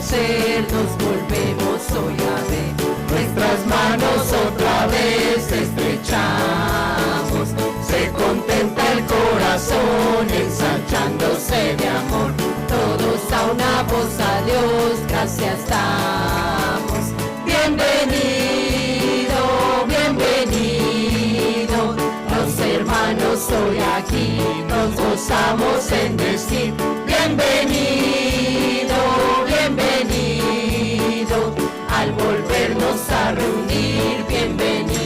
conocer, nos volvemos hoy a ver. Nuestras manos otra vez estrechamos, se contenta el corazón ensanchándose de amor. Todos a una voz a Dios, gracias damos. Bienvenido, bienvenido. Los hermanos hoy aquí nos gozamos en decir bienvenido, bienvenido. Al volvernos a reunir, bienvenido.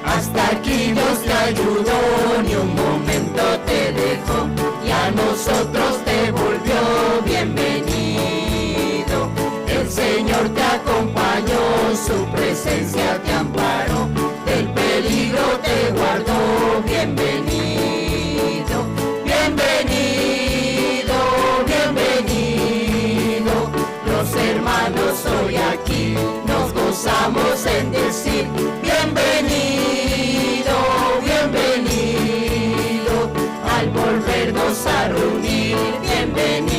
Hasta aquí Dios te ayudó, ni un momento te dejó, y a nosotros te volvió bienvenido. El Señor te acompañó, su presencia te amparó, del peligro te guardó, bienvenido, bienvenido, bienvenido. Los hermanos hoy aquí nos gozamos en decir bienvenido, bienvenido. Al volvernos a reunir, bienvenido.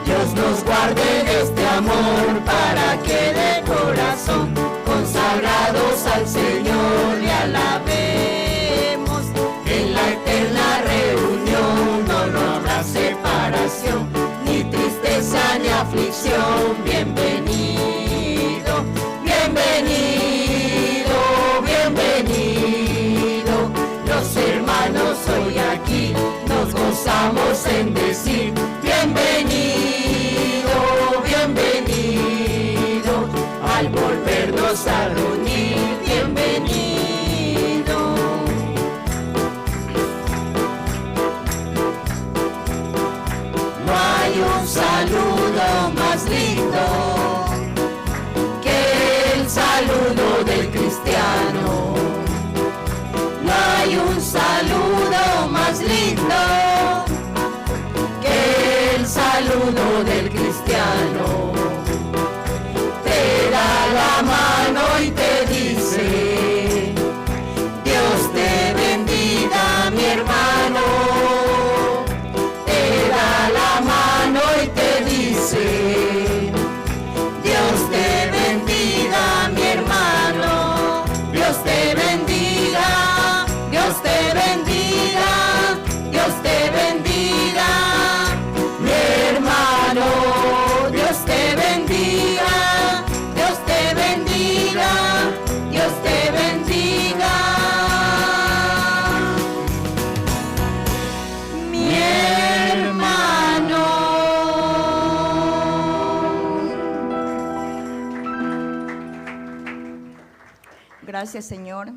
Dios nos guarde de este amor para que de corazón consagrados al Señor le alabemos. En la eterna reunión no habrá separación, ni tristeza ni aflicción. Bienvenido, bienvenido, bienvenido. Los hermanos hoy aquí nos gozamos en decir bienvenido, bienvenido. Al volvernos a reunir, bienvenido. No hay un saludo más lindo que el saludo del cristiano. No hay un saludo más lindo que el saludo del cristiano. Te da la mano y te dice, Dios te bendiga, mi hermano. Te da la mano y te dice, Dios te bendiga, mi hermano. Dios te bendiga, Dios te bendiga, Dios te bendiga, mi hermano. Dios te bendiga, Dios te bendiga, Dios te bendiga, mi hermano. Gracias, Señor.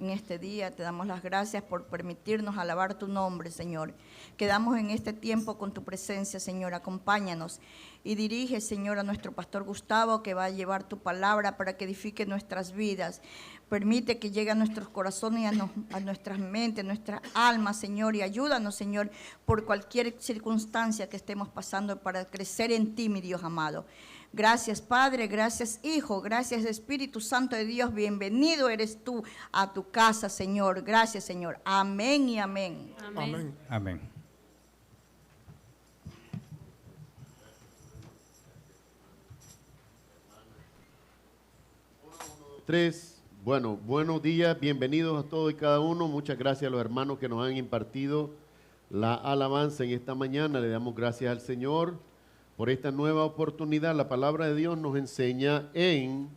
En este día te damos las gracias por permitirnos alabar tu nombre, Señor. Quedamos en este tiempo con tu presencia, Señor. Acompáñanos y dirige, Señor, a nuestro pastor Gustavo, que va a llevar tu palabra para que edifique nuestras vidas. Permite que llegue a nuestros corazones y a nuestras mentes, a nuestras almas, Señor, y ayúdanos, Señor, por cualquier circunstancia que estemos pasando para crecer en ti, mi Dios amado. Gracias, Padre, gracias, Hijo, gracias, Espíritu Santo de Dios. Bienvenido eres tú a tu casa, Señor. Gracias, Señor. Amén y amén. Amén. Amén. Tres. Bueno, buenos días, bienvenidos a todos y cada uno. Muchas gracias a los hermanos que nos han impartido la alabanza en esta mañana. Le damos gracias al Señor por esta nueva oportunidad. La palabra de Dios nos enseña en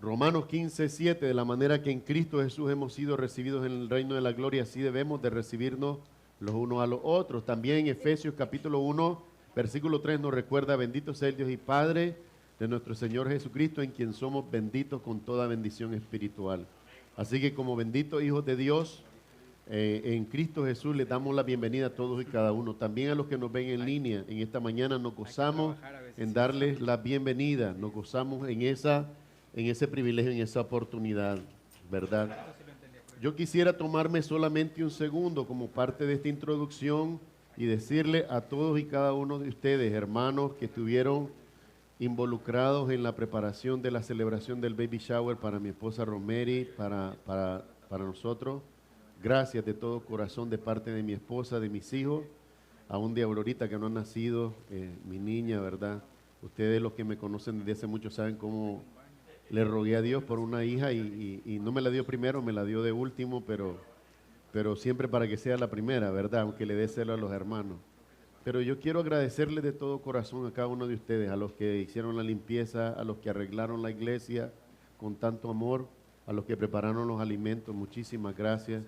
Romanos 15:7, de la manera que en Cristo Jesús hemos sido recibidos en el reino de la gloria, así debemos de recibirnos los unos a los otros. También en Efesios capítulo 1, versículo 3 nos recuerda: bendito sea el Dios y Padre de nuestro Señor Jesucristo, en quien somos benditos con toda bendición espiritual. Así que como benditos hijos de Dios, en Cristo Jesús les damos la bienvenida a todos y cada uno. También a los que nos ven en línea, en esta mañana nos gozamos en darles la bienvenida, nos gozamos en ese privilegio, en esa oportunidad, ¿verdad? Yo quisiera tomarme solamente un segundo como parte de esta introducción y decirle a todos y cada uno de ustedes, hermanos, que estuvieron involucrados en la preparación de la celebración del baby shower para mi esposa Romery, para nosotros. gracias de todo corazón de parte de mi esposa, de mis hijos, aún de Aurorita que no ha nacido, mi niña, ¿verdad? Ustedes los que me conocen desde hace mucho saben cómo le rogué a Dios por una hija y no me la dio primero, me la dio de último, pero siempre para que sea la primera, ¿verdad? Aunque le dé celo a los hermanos. Pero yo quiero agradecerle de todo corazón a cada uno de ustedes, a los que hicieron la limpieza, a los que arreglaron la iglesia con tanto amor, a los que prepararon los alimentos. Muchísimas gracias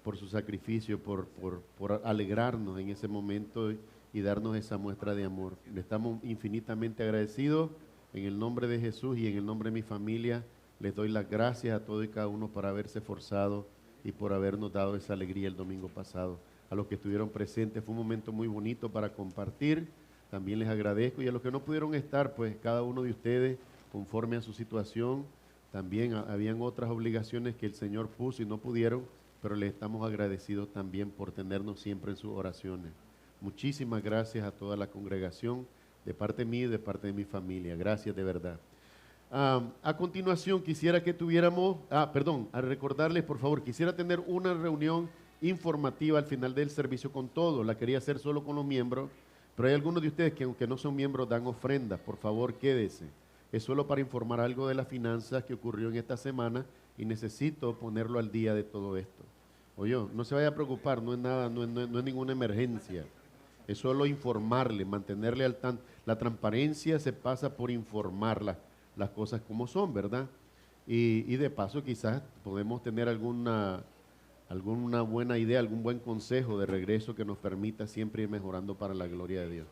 por su sacrificio, por alegrarnos en ese momento y darnos esa muestra de amor. Le estamos infinitamente agradecidos. En el nombre de Jesús y en el nombre de mi familia, les doy las gracias a todos y cada uno por haberse esforzado y por habernos dado esa alegría el domingo pasado. A los que estuvieron presentes, fue un momento muy bonito para compartir, también les agradezco, y a los que no pudieron estar, pues cada uno de ustedes, conforme a su situación, también habían otras obligaciones que el Señor puso y no pudieron, pero les estamos agradecidos también por tenernos siempre en sus oraciones. Muchísimas gracias a toda la congregación, de parte mía y de parte de mi familia, gracias de verdad. A continuación quisiera que tuviéramos, a recordarles por favor, quisiera tener una reunión informativa al final del servicio con todos, la quería hacer solo con los miembros, pero hay algunos de ustedes que aunque no son miembros dan ofrendas, por favor quédese, es solo para informar algo de las finanzas que ocurrió en esta semana y necesito ponerlo al día de todo esto. Oye, no se vaya a preocupar, no es nada, no es ninguna emergencia, es solo informarle, mantenerle al tanto. La transparencia se pasa por informar las cosas como son, ¿verdad? Y de paso quizás podemos tener alguna buena idea, algún buen consejo de regreso que nos permita siempre ir mejorando para la gloria de Dios.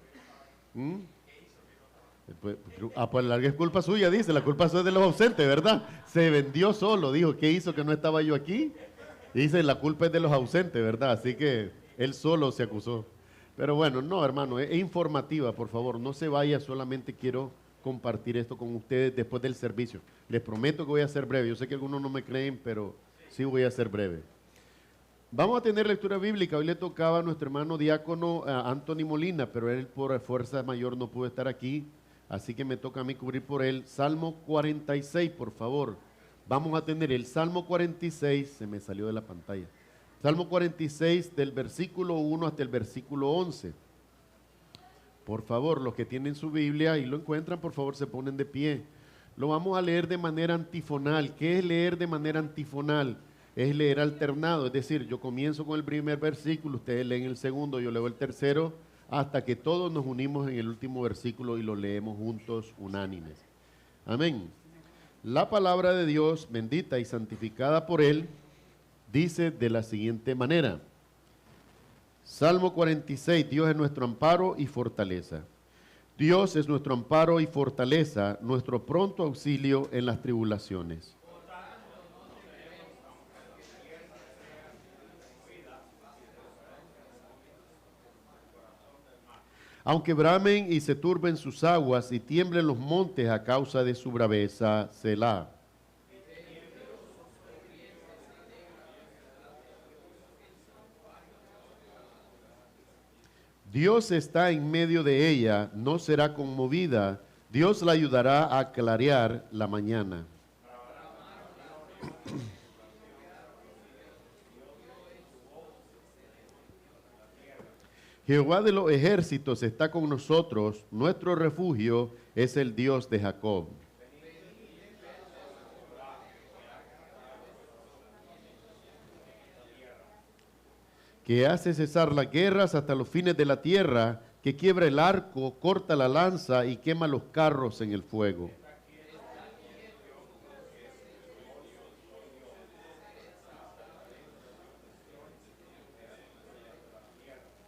Pues la es culpa suya, dice, la culpa es de los ausentes, ¿verdad? Se vendió solo, dijo, ¿qué hizo que no estaba yo aquí? Dice, la culpa es de los ausentes, ¿verdad? Así que él solo se acusó. Pero bueno, no, hermano, es informativa, por favor, no se vaya, solamente quiero compartir esto con ustedes después del servicio. Les prometo que voy a ser breve, yo sé que algunos no me creen, pero sí voy a ser breve. Vamos a tener lectura bíblica, hoy le tocaba a nuestro hermano diácono Anthony Molina, pero él por fuerza mayor no pudo estar aquí, así que me toca a mí cubrir por él. Salmo 46, por favor. Vamos a tener el Salmo 46, se me salió de la pantalla. Salmo 46 del versículo 1 hasta el versículo 11. Por favor, los que tienen su Biblia y lo encuentran, por favor, se ponen de pie. Lo vamos a leer de manera antifonal. ¿Qué es leer de manera antifonal? Es leer alternado, es decir, yo comienzo con el primer versículo, ustedes leen el segundo, yo leo el tercero, hasta que todos nos unimos en el último versículo y lo leemos juntos, unánimes. Amén. La palabra de Dios, bendita y santificada por Él, dice de la siguiente manera. Salmo 46, Dios es nuestro amparo y fortaleza. Dios es nuestro amparo y fortaleza, nuestro pronto auxilio en las tribulaciones. Aunque bramen y se turben sus aguas y tiemblen los montes a causa de su braveza, Selah. Dios está en medio de ella, no será conmovida. Dios la ayudará a clarear la mañana. Jehová de los ejércitos está con nosotros, nuestro refugio es el Dios de Jacob. Que hace cesar las guerras hasta los fines de la tierra, que quiebra el arco, corta la lanza y quema los carros en el fuego.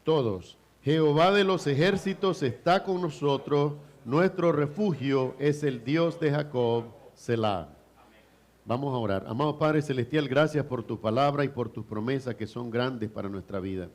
Todos. Jehová de los ejércitos está con nosotros, nuestro refugio es el Dios de Jacob, Selah. Vamos a orar. Amado Padre Celestial, gracias por tu palabra y por tus promesas que son grandes para nuestra vida.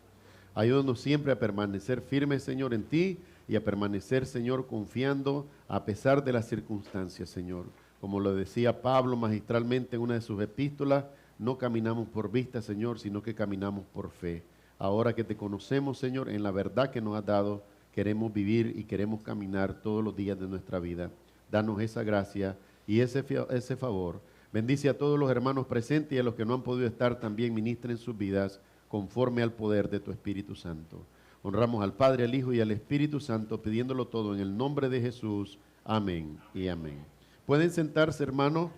Ayúdanos siempre a permanecer firmes, Señor, en ti y a permanecer, Señor, confiando a pesar de las circunstancias, Señor. Como lo decía Pablo magistralmente en una de sus epístolas, no caminamos por vista, Señor, sino que caminamos por fe. Ahora que te conocemos, Señor, en la verdad que nos has dado, queremos vivir y queremos caminar todos los días de nuestra vida. Danos esa gracia y ese favor Bendice a todos los hermanos presentes y a los que no han podido estar también ministren sus vidas conforme al poder de tu Espíritu Santo. Honramos al Padre, al Hijo y al Espíritu Santo, pidiéndolo todo en el nombre de Jesús. Amén y amén. Pueden sentarse, hermanos.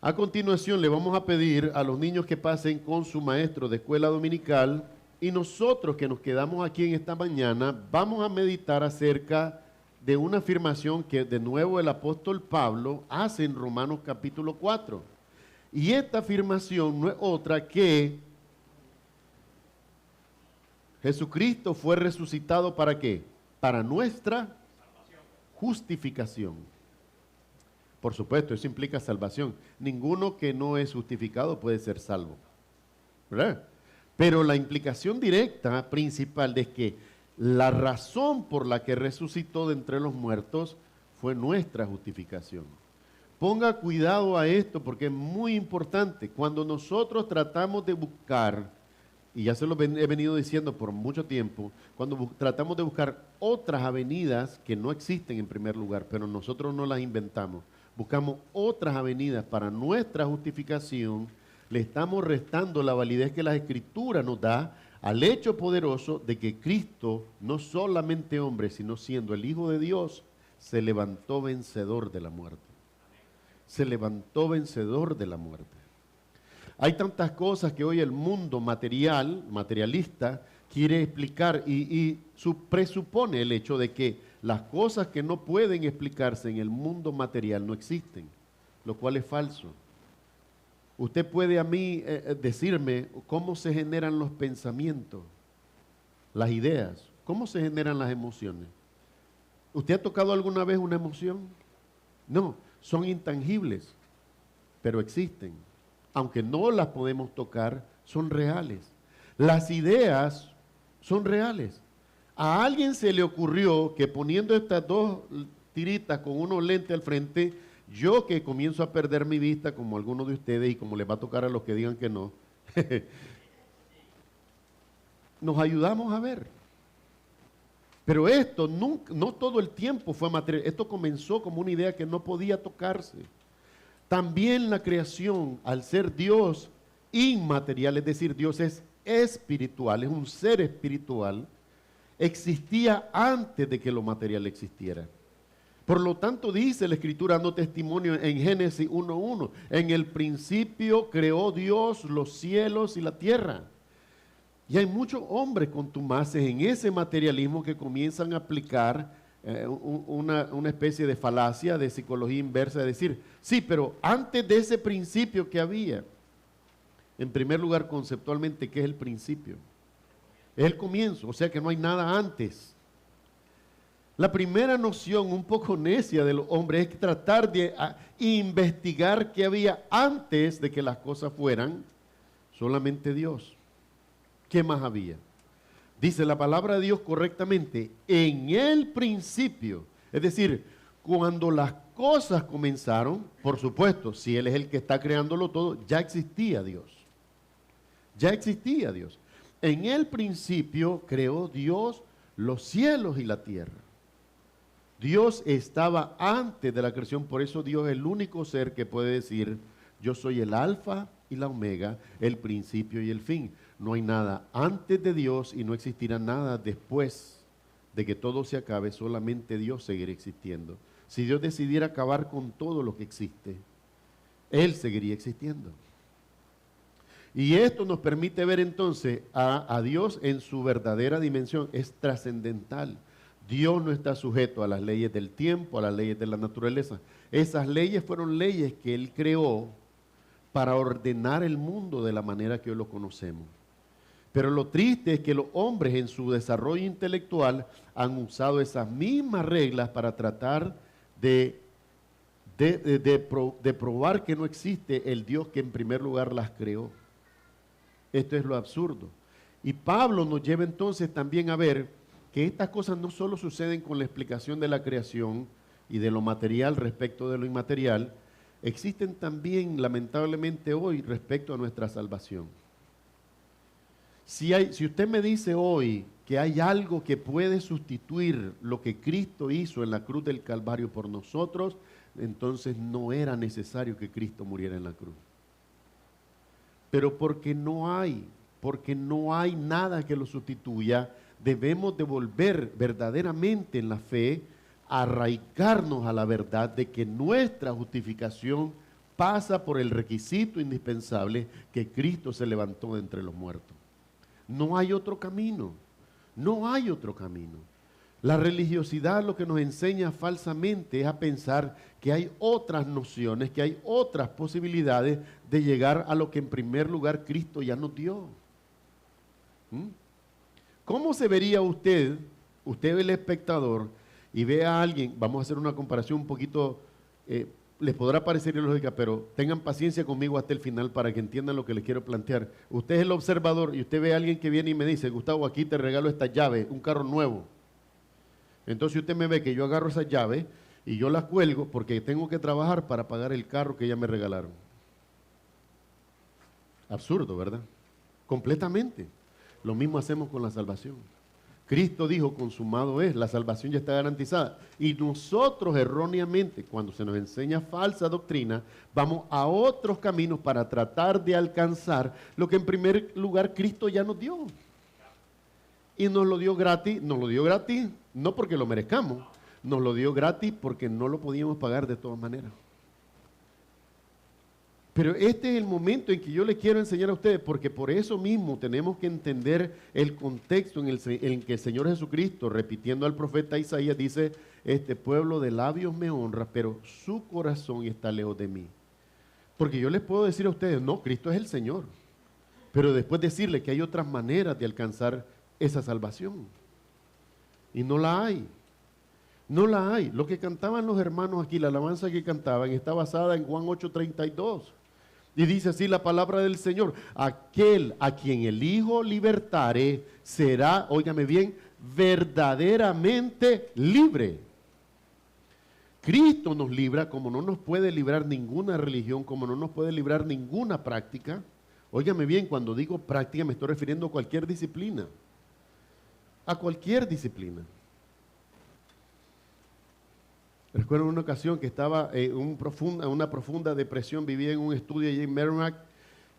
A continuación le vamos a pedir a los niños que pasen con su maestro de escuela dominical y nosotros que nos quedamos aquí en esta mañana vamos a meditar acerca de una afirmación que de nuevo el apóstol Pablo hace en Romanos capítulo 4. Y esta afirmación no es otra que Jesucristo fue resucitado ¿para qué? Para nuestra justificación. Por supuesto, eso implica salvación. Ninguno que no es justificado puede ser salvo, ¿verdad? Pero la implicación directa, principal, es que la razón por la que resucitó de entre los muertos fue nuestra justificación. Ponga cuidado a esto porque es muy importante. Cuando nosotros tratamos de buscar, y ya se lo he venido diciendo por mucho tiempo, cuando tratamos de buscar otras avenidas que no existen en primer lugar, pero nosotros no las inventamos, buscamos otras avenidas para nuestra justificación, le estamos restando la validez que la Escritura nos da al hecho poderoso de que Cristo, no solamente hombre, sino siendo el Hijo de Dios, se levantó vencedor de la muerte. Se levantó vencedor de la muerte. Hay tantas cosas que hoy el mundo materialista, quiere explicar y presupone el hecho de que las cosas que no pueden explicarse en el mundo material no existen, lo cual es falso. Usted puede a mí decirme cómo se generan los pensamientos, las ideas, cómo se generan las emociones. ¿Usted ha tocado alguna vez una emoción? No, son intangibles, pero existen. Aunque no las podemos tocar, son reales. Las ideas son reales. A alguien se le ocurrió que poniendo estas dos tiritas con unos lentes al frente, yo que comienzo a perder mi vista, como algunos de ustedes, y como les va a tocar a los que digan que no, nos ayudamos a ver. Pero esto no todo el tiempo fue material. Esto comenzó como una idea que no podía tocarse. También la creación, al ser Dios inmaterial, es decir, Dios es espiritual, es un ser espiritual, existía antes de que lo material existiera. Por lo tanto, dice la Escritura, dando testimonio en Génesis 1:1, en el principio creó Dios los cielos y la tierra. Y hay muchos hombres contumaces en ese materialismo que comienzan a aplicar una especie de falacia de psicología inversa, de decir, sí, pero antes de ese principio que había, en primer lugar, conceptualmente, ¿qué es el principio? Es el comienzo, o sea que no hay nada antes. La primera noción un poco necia de los hombres es tratar de investigar qué había antes de que las cosas fueran. Solamente Dios. ¿Qué más había? Dice la palabra de Dios correctamente, en el principio, es decir, cuando las cosas comenzaron, por supuesto, si Él es el que está creándolo todo, ya existía Dios. Ya existía Dios. En el principio creó Dios los cielos y la tierra. Dios estaba antes de la creación, por eso Dios es el único ser que puede decir, yo soy el alfa y la omega, el principio y el fin. No hay nada antes de Dios y no existirá nada después de que todo se acabe, solamente Dios seguirá existiendo. Si Dios decidiera acabar con todo lo que existe, Él seguiría existiendo. Y esto nos permite ver entonces a Dios en su verdadera dimensión, es trascendental. Dios no está sujeto a las leyes del tiempo, a las leyes de la naturaleza. Esas leyes fueron leyes que Él creó para ordenar el mundo de la manera que hoy lo conocemos. Pero lo triste es que los hombres en su desarrollo intelectual han usado esas mismas reglas para tratar de probar que no existe el Dios que en primer lugar las creó. Esto es lo absurdo. Y Pablo nos lleva entonces también a ver que estas cosas no solo suceden con la explicación de la creación y de lo material respecto de lo inmaterial, existen también lamentablemente hoy respecto a nuestra salvación. Si usted me dice hoy que hay algo que puede sustituir lo que Cristo hizo en la cruz del Calvario por nosotros, entonces no era necesario que Cristo muriera en la cruz. Pero porque no hay nada que lo sustituya, debemos de volver verdaderamente en la fe, arraigarnos a la verdad de que nuestra justificación pasa por el requisito indispensable que Cristo se levantó de entre los muertos. No hay otro camino, no hay otro camino. La religiosidad lo que nos enseña falsamente es a pensar que hay otras nociones, que hay otras posibilidades de llegar a lo que en primer lugar Cristo ya nos dio. ¿Cómo se vería usted el espectador, y ve a alguien, vamos a hacer una comparación un poquito, les podrá parecer ilógica, pero tengan paciencia conmigo hasta el final para que entiendan lo que les quiero plantear. Usted es el observador y usted ve a alguien que viene y me dice, Gustavo, aquí te regalo esta llave, un carro nuevo. Entonces usted me ve que yo agarro esa llave y yo la cuelgo porque tengo que trabajar para pagar el carro que ya me regalaron. Absurdo, ¿verdad? Completamente. Lo mismo hacemos con la salvación. Cristo dijo, consumado es, la salvación ya está garantizada. Y nosotros erróneamente, cuando se nos enseña falsa doctrina, vamos a otros caminos para tratar de alcanzar lo que en primer lugar Cristo ya nos dio. Y nos lo dio gratis, no porque lo merezcamos, nos lo dio gratis porque no lo podíamos pagar de todas maneras. Pero este es el momento en que yo les quiero enseñar a ustedes, porque por eso mismo tenemos que entender el contexto en que el Señor Jesucristo, repitiendo al profeta Isaías, dice, este pueblo de labios me honra, pero su corazón está lejos de mí. Porque yo les puedo decir a ustedes, no, Cristo es el Señor, pero después decirles que hay otras maneras de alcanzar esa salvación. Y no la hay. No la hay. Lo que cantaban los hermanos aquí, la alabanza que cantaban, está basada en Juan 8:32. Y dice así la palabra del Señor: aquel a quien el Hijo libertare será, óigame bien, verdaderamente libre. Cristo nos libra como no nos puede librar ninguna religión, como no nos puede librar ninguna práctica. Óigame bien, cuando digo práctica me estoy refiriendo a cualquier disciplina. A cualquier disciplina. Recuerdo una ocasión que estaba en una profunda depresión, vivía en un estudio allí en Merrimack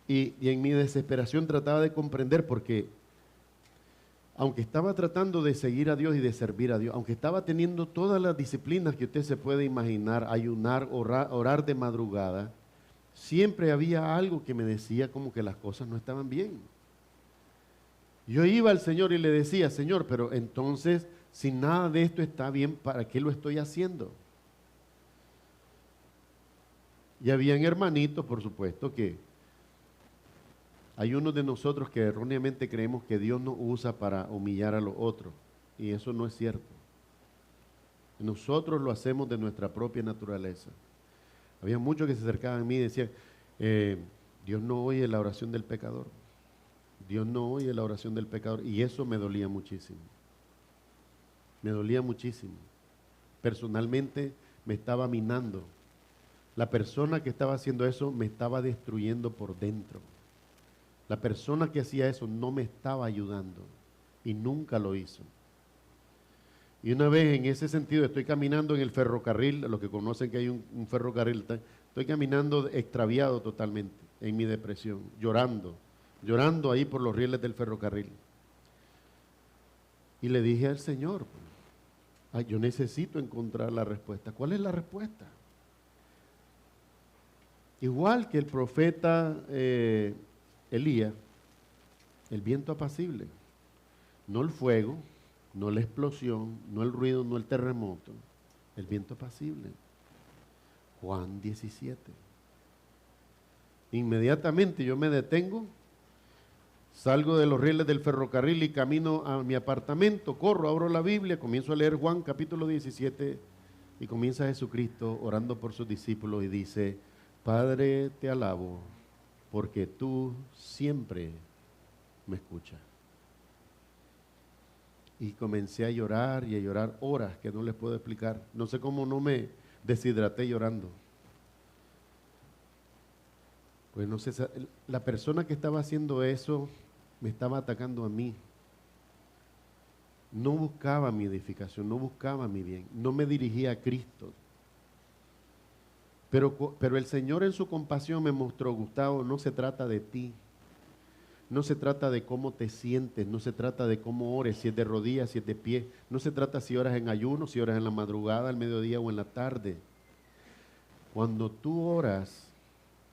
y en mi desesperación trataba de comprender porque aunque estaba tratando de seguir a Dios y de servir a Dios, aunque estaba teniendo todas las disciplinas que usted se puede imaginar, ayunar, orar de madrugada, siempre había algo que me decía como que las cosas no estaban bien. Yo iba al Señor y le decía, Señor, pero entonces, si nada de esto está bien, ¿para qué lo estoy haciendo? Y habían hermanitos, por supuesto, que hay unos de nosotros que erróneamente creemos que Dios nos usa para humillar a los otros. Y eso no es cierto. Nosotros lo hacemos de nuestra propia naturaleza. Había muchos que se acercaban a mí y decían, Dios no oye la oración del pecador. Dios no oye la oración del pecador. Y eso me dolía muchísimo. Me dolía muchísimo. Personalmente me estaba minando. La persona que estaba haciendo eso me estaba destruyendo por dentro. La persona que hacía eso no me estaba ayudando y nunca lo hizo. Y una vez en ese sentido estoy caminando en el ferrocarril, los que conocen que hay un ferrocarril, estoy caminando extraviado totalmente en mi depresión, llorando ahí por los rieles del ferrocarril. Y le dije al Señor, yo necesito encontrar la respuesta. ¿Cuál es la respuesta? Igual que el profeta Elías, el viento apacible, no el fuego, no la explosión, no el ruido, no el terremoto, el viento apacible. Juan 17. Inmediatamente yo me detengo, salgo de los rieles del ferrocarril y camino a mi apartamento, corro, abro la Biblia, comienzo a leer Juan capítulo 17 y comienza Jesucristo orando por sus discípulos y dice, Padre, te alabo porque tú siempre me escuchas. Y comencé a llorar y a llorar horas que no les puedo explicar. No sé cómo no me deshidraté llorando. Pues no sé, la persona que estaba haciendo eso me estaba atacando a mí. No buscaba mi edificación, no buscaba mi bien, no me dirigía a Cristo. Pero el Señor en su compasión me mostró, Gustavo, no se trata de ti. No se trata de cómo te sientes, no se trata de cómo ores, si es de rodillas, si es de pie. No se trata si oras en ayuno, si oras en la madrugada, al mediodía o en la tarde. Cuando tú oras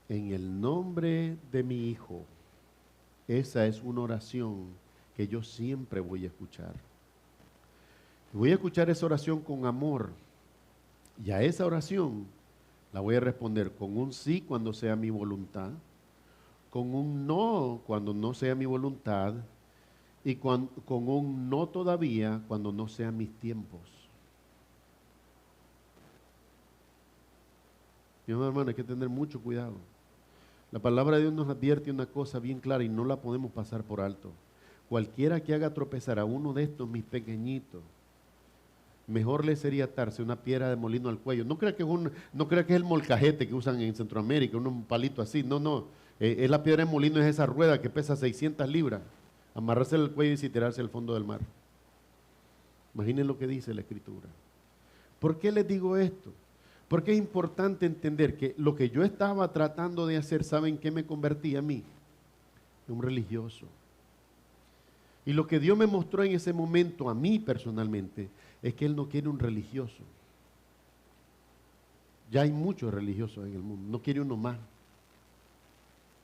en el nombre de mi Hijo, esa es una oración que yo siempre voy a escuchar. Voy a escuchar esa oración con amor. Y a esa oración la voy a responder con un sí cuando sea mi voluntad, con un no cuando no sea mi voluntad y con un no todavía cuando no sean mis tiempos. Mi hermano, hay que tener mucho cuidado. La palabra de Dios nos advierte una cosa bien clara y no la podemos pasar por alto. Cualquiera que haga tropezar a uno de estos mis pequeñitos, mejor le sería atarse una piedra de molino al cuello. No crea que es el molcajete que usan en Centroamérica, un palito así. No. Es la piedra de molino, es esa rueda que pesa 600 libras. Amarrársela al cuello y tirarse al fondo del mar. Imaginen lo que dice la Escritura. ¿Por qué les digo esto? Porque es importante entender que lo que yo estaba tratando de hacer, ¿saben qué me convertí a mí? En un religioso. Y lo que Dios me mostró en ese momento a mí personalmente es que Él no quiere un religioso. Ya hay muchos religiosos en el mundo, no quiere uno más.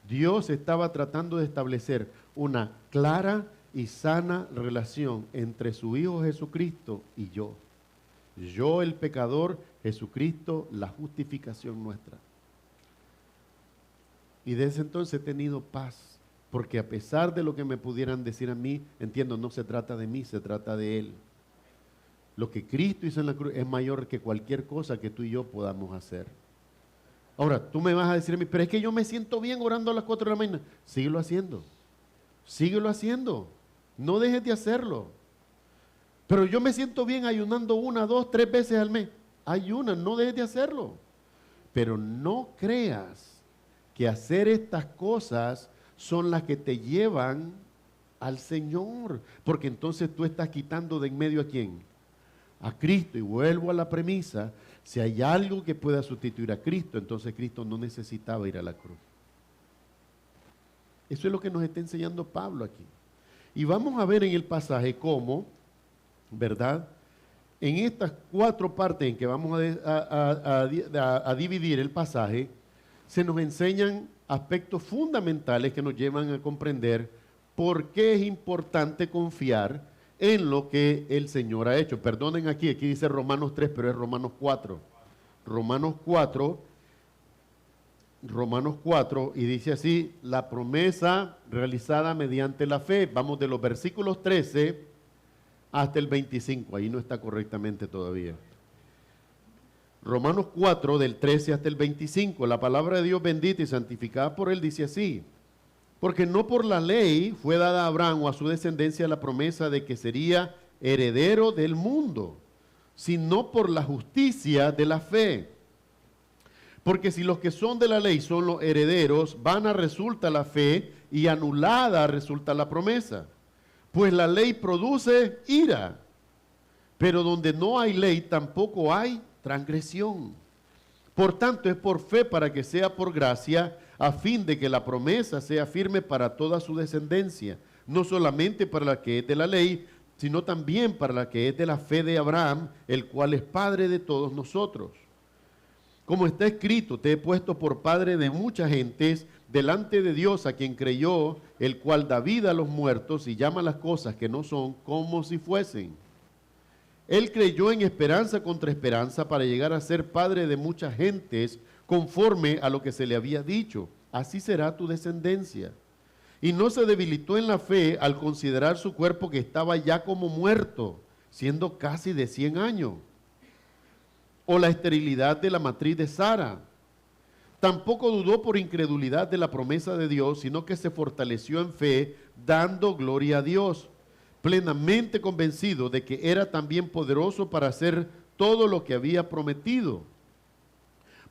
Dios estaba tratando de establecer una clara y sana relación entre su Hijo Jesucristo y yo. Yo el pecador, Jesucristo la justificación nuestra. Y desde entonces he tenido paz, porque a pesar de lo que me pudieran decir a mí, entiendo, no se trata de mí, se trata de Él. Lo que Cristo hizo en la cruz es mayor que cualquier cosa que tú y yo podamos hacer. Ahora, tú me vas a decir a mí, pero es que yo me siento bien orando a las 4 de la mañana. Síguelo haciendo. Síguelo haciendo. No dejes de hacerlo. Pero yo me siento bien ayunando 1, 2, 3 veces al mes. Ayuna, no dejes de hacerlo. Pero no creas que hacer estas cosas son las que te llevan al Señor. Porque entonces tú estás quitando de en medio ¿a quién? A Cristo. Y vuelvo a la premisa, si hay algo que pueda sustituir a Cristo, entonces Cristo no necesitaba ir a la cruz. Eso es lo que nos está enseñando Pablo aquí. Y vamos a ver en el pasaje cómo, ¿verdad? En estas 4 partes en que vamos a dividir el pasaje, se nos enseñan aspectos fundamentales que nos llevan a comprender por qué es importante confiar en lo que el Señor ha hecho. Perdonen aquí dice Romanos 3, pero es Romanos 4. Romanos 4, y dice así, la promesa realizada mediante la fe. Vamos de los versículos 13 hasta el 25, ahí no está correctamente todavía. Romanos 4, del 13 hasta el 25, la palabra de Dios bendita y santificada por Él dice así, porque no por la ley fue dada a Abraham o a su descendencia la promesa de que sería heredero del mundo, sino por la justicia de la fe. Porque si los que son de la ley son los herederos, vana resulta la fe y anulada resulta la promesa. Pues la ley produce ira, pero donde no hay ley tampoco hay transgresión. Por tanto, es por fe para que sea por gracia, a fin de que la promesa sea firme para toda su descendencia, no solamente para la que es de la ley, sino también para la que es de la fe de Abraham, el cual es padre de todos nosotros. Como está escrito, te he puesto por padre de muchas gentes, delante de Dios a quien creyó, el cual da vida a los muertos y llama las cosas que no son como si fuesen. Él creyó en esperanza contra esperanza para llegar a ser padre de muchas gentes, conforme a lo que se le había dicho, así será tu descendencia. Y no se debilitó en la fe al considerar su cuerpo que estaba ya como muerto, siendo casi de 100 años. O la esterilidad de la matriz de Sara. Tampoco dudó por incredulidad de la promesa de Dios, sino que se fortaleció en fe, dando gloria a Dios, plenamente convencido de que era también poderoso para hacer todo lo que había prometido.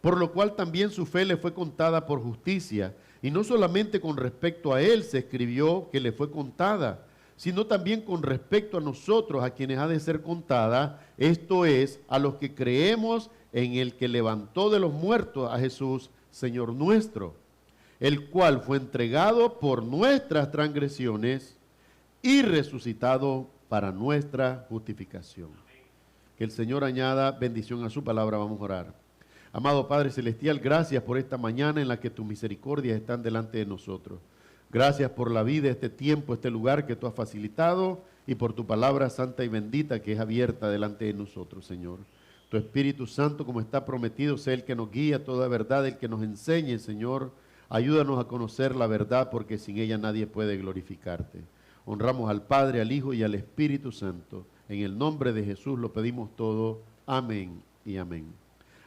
Por lo cual también su fe le fue contada por justicia, y no solamente con respecto a él se escribió que le fue contada, sino también con respecto a nosotros, a quienes ha de ser contada, esto es, a los que creemos en el que levantó de los muertos a Jesús, Señor nuestro, el cual fue entregado por nuestras transgresiones y resucitado para nuestra justificación. Que el Señor añada bendición a su palabra. Vamos a orar. Amado Padre Celestial, gracias por esta mañana en la que tus misericordias están delante de nosotros. Gracias por la vida, este tiempo, este lugar que tú has facilitado y por tu palabra santa y bendita que es abierta delante de nosotros, Señor. Tu Espíritu Santo, como está prometido, sea el que nos guíe a toda verdad, el que nos enseñe, Señor. Ayúdanos a conocer la verdad, porque sin ella nadie puede glorificarte. Honramos al Padre, al Hijo y al Espíritu Santo. En el nombre de Jesús lo pedimos todo. Amén y amén.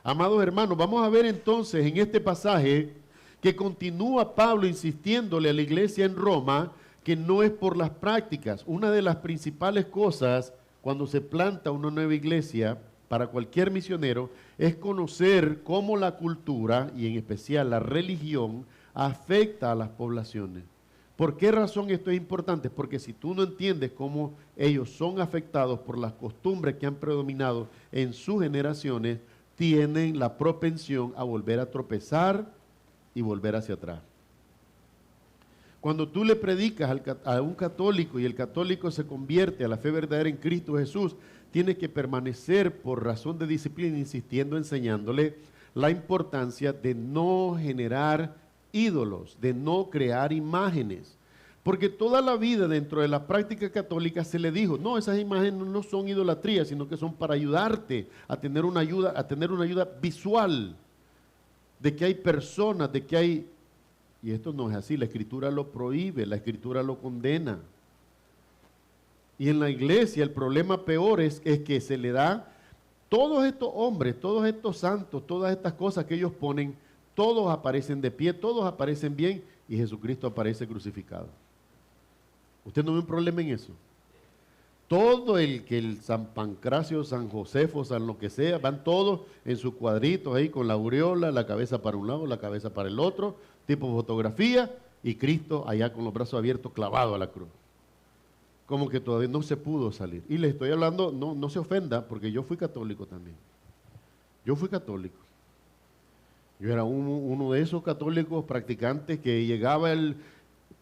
Amados hermanos, vamos a ver entonces en este pasaje que continúa Pablo insistiéndole a la iglesia en Roma que no es por las prácticas. Una de las principales cosas cuando se planta una nueva iglesia para cualquier misionero es conocer cómo la cultura y en especial la religión afecta a las poblaciones. ¿Por qué razón esto es importante? Porque si tú no entiendes cómo ellos son afectados por las costumbres que han predominado en sus generaciones, tienen la propensión a volver a tropezar y volver hacia atrás. Cuando tú le predicas a un católico y el católico se convierte a la fe verdadera en Cristo Jesús, tiene que permanecer por razón de disciplina, insistiendo, enseñándole la importancia de no generar ídolos, de no crear imágenes. Porque toda la vida dentro de la práctica católica se le dijo, no, esas imágenes no son idolatría, sino que son para ayudarte a tener una ayuda visual, de que hay personas, de que hay... Y esto no es así, la Escritura lo prohíbe, la Escritura lo condena. Y en la iglesia el problema peor es que se le da todos estos hombres, todos estos santos, todas estas cosas que ellos ponen, todos aparecen de pie, todos aparecen bien y Jesucristo aparece crucificado. ¿Usted no ve un problema en eso? Todo el San Pancracio, San Josefo, San lo que sea, van todos en sus cuadritos ahí con la aureola, la cabeza para un lado, la cabeza para el otro, tipo fotografía, y Cristo allá con los brazos abiertos clavado a la cruz. Como que todavía no se pudo salir. Y le estoy hablando, no se ofenda, porque yo fui católico también. Yo fui católico. Yo era uno de esos católicos practicantes que llegaba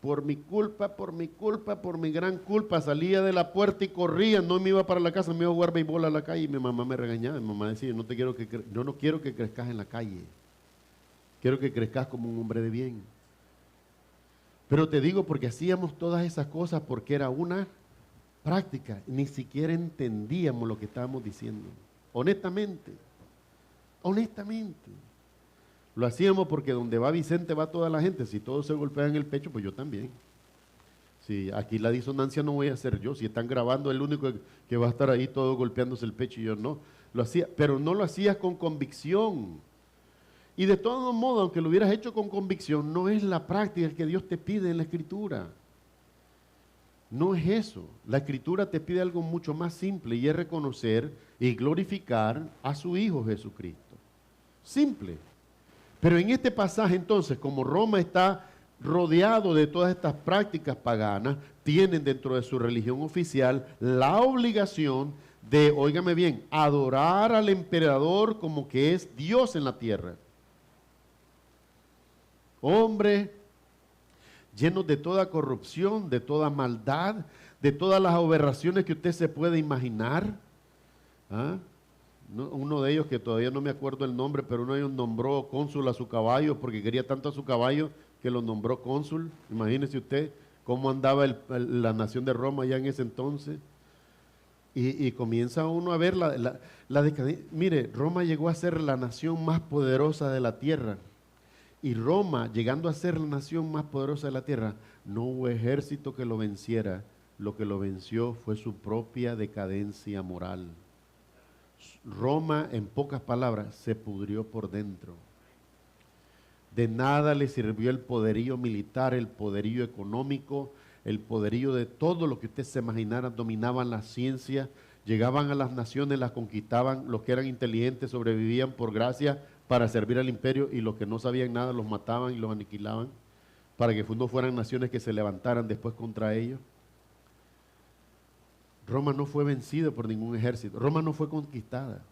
por mi culpa, por mi gran culpa, salía de la puerta y corría, no me iba para la casa, me iba a jugar béisbol a la calle y mi mamá me regañaba. Mi mamá decía, yo no quiero que crezcas en la calle, quiero que crezcas como un hombre de bien. Pero te digo porque hacíamos todas esas cosas porque era una práctica, ni siquiera entendíamos lo que estábamos diciendo, honestamente. Lo hacíamos porque donde va Vicente va toda la gente. Si todos se golpean en el pecho, pues yo también. Si aquí la disonancia no voy a hacer yo. Si están grabando, el único que va a estar ahí todo golpeándose el pecho y yo no. Lo hacía, pero no lo hacías con convicción. Y de todos modos, aunque lo hubieras hecho con convicción, no es la práctica que Dios te pide en la Escritura. No es eso. La Escritura te pide algo mucho más simple y es reconocer y glorificar a su Hijo Jesucristo. Simple. Pero en este pasaje entonces, como Roma está rodeado de todas estas prácticas paganas, tienen dentro de su religión oficial la obligación de, óigame bien, adorar al emperador como que es Dios en la tierra. Hombre, llenos de toda corrupción, de toda maldad, de todas las aberraciones que usted se puede imaginar. ¿Ah? Uno de ellos, que todavía no me acuerdo el nombre, pero uno de ellos nombró cónsul a su caballo porque quería tanto a su caballo que lo nombró cónsul. Imagínese usted cómo andaba la nación de Roma ya en ese entonces. Y comienza uno a ver la decadencia. Mire, Roma llegó a ser la nación más poderosa de la tierra. Y Roma, llegando a ser la nación más poderosa de la tierra, no hubo ejército que lo venciera. Lo que lo venció fue su propia decadencia moral. Roma, en pocas palabras, se pudrió por dentro. De nada le sirvió el poderío militar, el poderío económico, el poderío de todo lo que usted se imaginara. Dominaban la ciencia, llegaban a las naciones, las conquistaban. Los que eran inteligentes sobrevivían por gracia para servir al imperio, y los que no sabían nada los mataban y los aniquilaban para que no fueran naciones que se levantaran después contra ellos. Roma no fue vencida por ningún ejército. Roma no fue conquistada.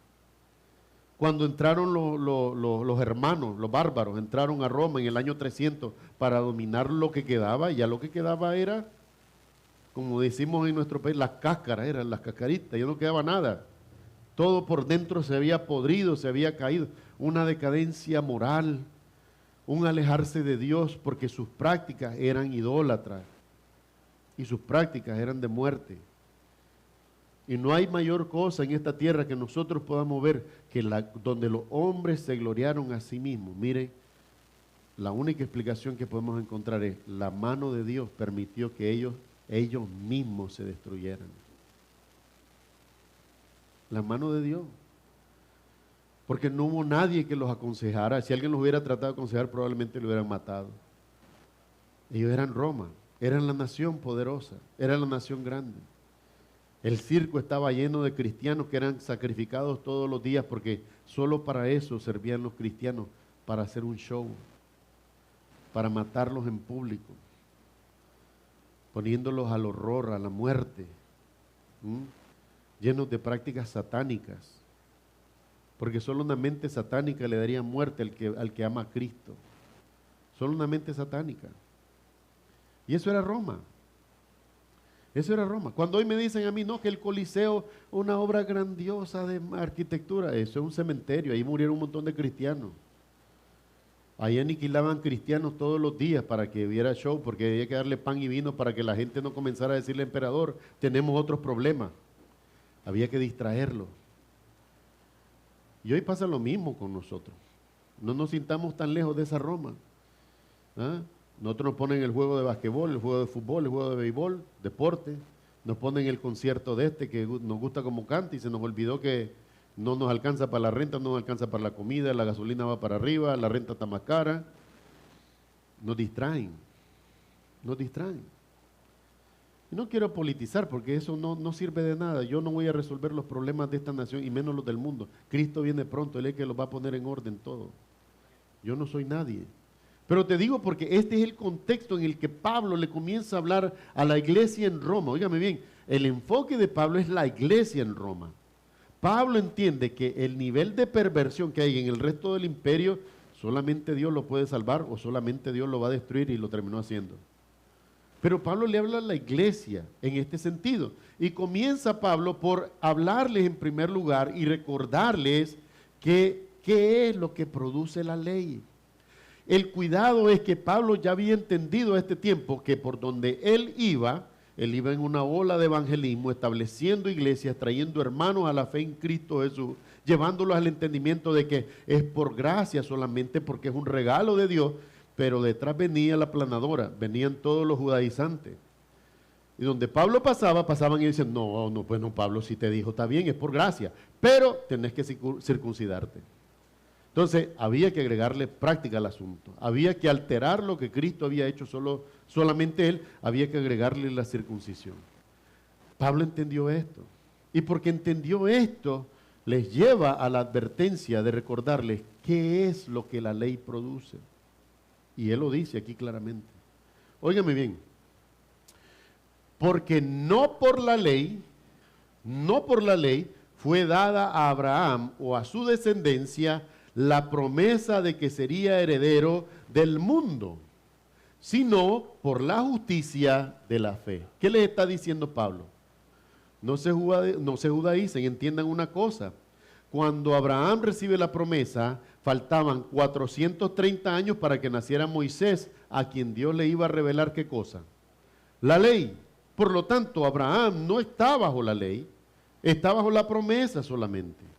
Cuando entraron los hermanos, los bárbaros, entraron a Roma en el año 300 para dominar lo que quedaba, y ya lo que quedaba era, como decimos en nuestro país, las cáscaras, eran las cascaritas, ya no quedaba nada. Todo por dentro se había podrido, se había caído. Una decadencia moral, un alejarse de Dios, porque sus prácticas eran idólatras y sus prácticas eran de muerte. Y no hay mayor cosa en esta tierra que nosotros podamos ver que donde los hombres se gloriaron a sí mismos. Mire, la única explicación que podemos encontrar es la mano de Dios permitió que ellos mismos se destruyeran. La mano de Dios. Porque no hubo nadie que los aconsejara. Si alguien los hubiera tratado de aconsejar, probablemente lo hubieran matado. Ellos eran Roma, eran la nación poderosa, eran la nación grande. El circo estaba lleno de cristianos que eran sacrificados todos los días, porque solo para eso servían los cristianos, para hacer un show, para matarlos en público, poniéndolos al horror, a la muerte, llenos de prácticas satánicas, porque solo una mente satánica le daría muerte al que ama a Cristo. Solo una mente satánica. Y eso era Roma. Eso era Roma. Cuando hoy me dicen a mí, no, que el Coliseo, una obra grandiosa de arquitectura, eso es un cementerio, ahí murieron un montón de cristianos. Ahí aniquilaban cristianos todos los días para que hubiera show, porque había que darle pan y vino para que la gente no comenzara a decirle, emperador, tenemos otros problemas. Había que distraerlo. Y hoy pasa lo mismo con nosotros. No nos sintamos tan lejos de esa Roma. Nosotros nos ponen el juego de basquetbol, el juego de fútbol, el juego de béisbol, deporte. Nos ponen el concierto de que nos gusta como canta, y se nos olvidó que no nos alcanza para la renta, no nos alcanza para la comida, la gasolina va para arriba, la renta está más cara. Nos distraen. Y no quiero politizar, porque eso no sirve de nada. Yo no voy a resolver los problemas de esta nación, y menos los del mundo. Cristo viene pronto, Él es el que los va a poner en orden todo. Yo no soy nadie. Pero te digo porque este es el contexto en el que Pablo le comienza a hablar a la iglesia en Roma. Óigame bien, el enfoque de Pablo es la iglesia en Roma. Pablo entiende que el nivel de perversión que hay en el resto del imperio, solamente Dios lo puede salvar, o solamente Dios lo va a destruir, y lo terminó haciendo. Pero Pablo le habla a la iglesia en este sentido. Y comienza Pablo por hablarles en primer lugar y recordarles qué es lo que produce la ley. El cuidado es que Pablo ya había entendido a este tiempo que por donde él iba en una ola de evangelismo, estableciendo iglesias, trayendo hermanos a la fe en Cristo Jesús, llevándolos al entendimiento de que es por gracia solamente, porque es un regalo de Dios. Pero detrás venía la aplanadora, venían todos los judaizantes. Y donde Pablo pasaban y decían, no, pues no, Pablo, si te dijo, está bien, es por gracia, pero tenés que circuncidarte. Entonces, había que agregarle práctica al asunto. Había que alterar lo que Cristo había hecho solamente Él, había que agregarle la circuncisión. Pablo entendió esto. Y porque entendió esto, les lleva a la advertencia de recordarles qué es lo que la ley produce. Y él lo dice aquí claramente. Óigame bien. Porque no por la ley fue dada a Abraham o a su descendencia la promesa de que sería heredero del mundo, sino por la justicia de la fe. ¿Qué les está diciendo Pablo? No se judaicen, entiendan una cosa. Cuando Abraham recibe la promesa, faltaban 430 años para que naciera Moisés, a quien Dios le iba a revelar ¿qué cosa? La ley. Por lo tanto, Abraham no está bajo la ley, está bajo la promesa solamente.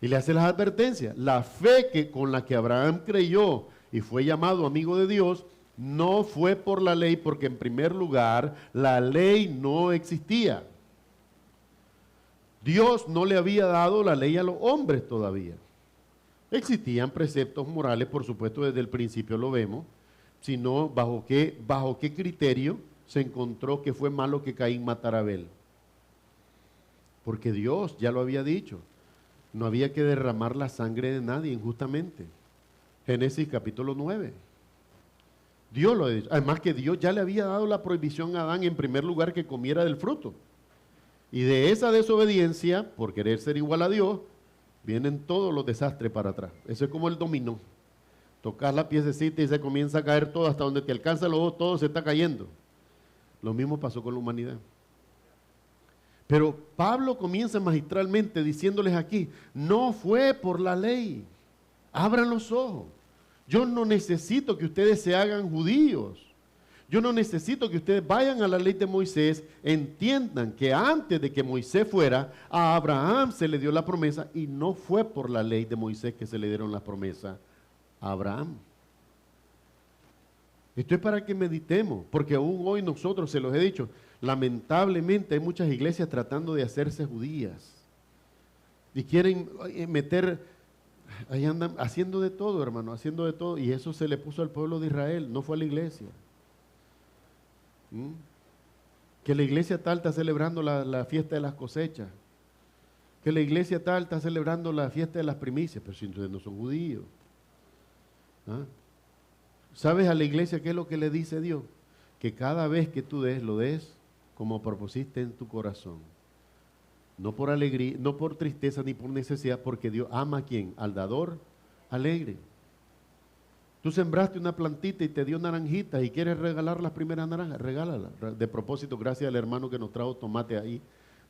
Y le hace las advertencias. La fe con la que Abraham creyó y fue llamado amigo de Dios, no fue por la ley, porque en primer lugar, la ley no existía. Dios no le había dado la ley a los hombres todavía. Existían preceptos morales, por supuesto, desde el principio lo vemos, sino bajo qué criterio se encontró que fue malo que Caín matara a Abel. Porque Dios ya lo había dicho, no había que derramar la sangre de nadie injustamente. Génesis capítulo 9. Dios lo ha dicho. Además que Dios ya le había dado la prohibición a Adán en primer lugar que comiera del fruto. Y de esa desobediencia, por querer ser igual a Dios, vienen todos los desastres para atrás. Eso es como el dominó. Tocas la piececita y se comienza a caer todo, hasta donde te alcanza el ojo, todo se está cayendo. Lo mismo pasó con la humanidad. Pero Pablo comienza magistralmente diciéndoles aquí, no fue por la ley. Abran los ojos. Yo no necesito que ustedes se hagan judíos. Yo no necesito que ustedes vayan a la ley de Moisés, entiendan que antes de que Moisés fuera, a Abraham se le dio la promesa y no fue por la ley de Moisés que se le dieron las promesas a Abraham. Esto es para que meditemos, porque aún hoy nosotros, se los he dicho, lamentablemente hay muchas iglesias tratando de hacerse judías y quieren meter, ahí andan haciendo de todo, hermano, haciendo de todo, y eso se le puso al pueblo de Israel, no fue a la iglesia. Que la iglesia tal está celebrando la fiesta de las cosechas, que la iglesia tal está celebrando la fiesta de las primicias, pero si entonces no son judíos. ¿Ah? ¿Sabes a la iglesia qué es lo que le dice Dios? Que cada vez que tú des, lo des como propusiste en tu corazón. No por alegría, no por tristeza ni por necesidad, porque Dios ama a ¿quién? Al dador alegre. Tú sembraste una plantita y te dio naranjitas y quieres regalar las primeras naranjas, regálala. De propósito, gracias al hermano que nos trajo tomate ahí.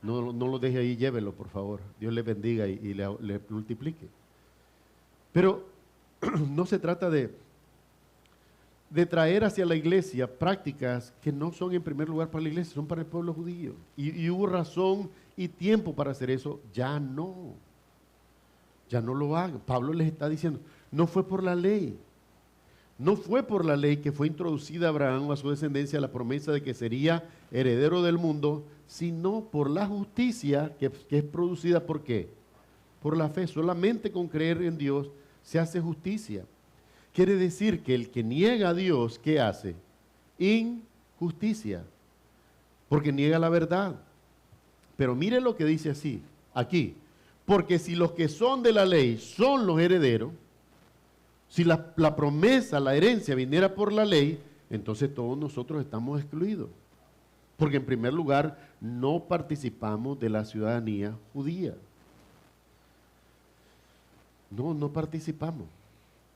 No lo deje ahí, llévelo, por favor. Dios le bendiga y le multiplique. Pero no se trata de traer hacia la iglesia prácticas que no son en primer lugar para la iglesia, son para el pueblo judío. Y hubo razón y tiempo para hacer eso, ya no lo hagan. Pablo les está diciendo, no fue por la ley. No fue por la ley que fue introducida a Abraham o a su descendencia la promesa de que sería heredero del mundo, sino por la justicia que es producida ¿por qué? Por la fe. Solamente con creer en Dios se hace justicia. Quiere decir que el que niega a Dios, ¿qué hace? Injusticia, porque niega la verdad. Pero mire lo que dice así, aquí, porque si los que son de la ley son los herederos, si la promesa, la herencia viniera por la ley, entonces todos nosotros estamos excluidos. Porque en primer lugar, no participamos de la ciudadanía judía. No participamos.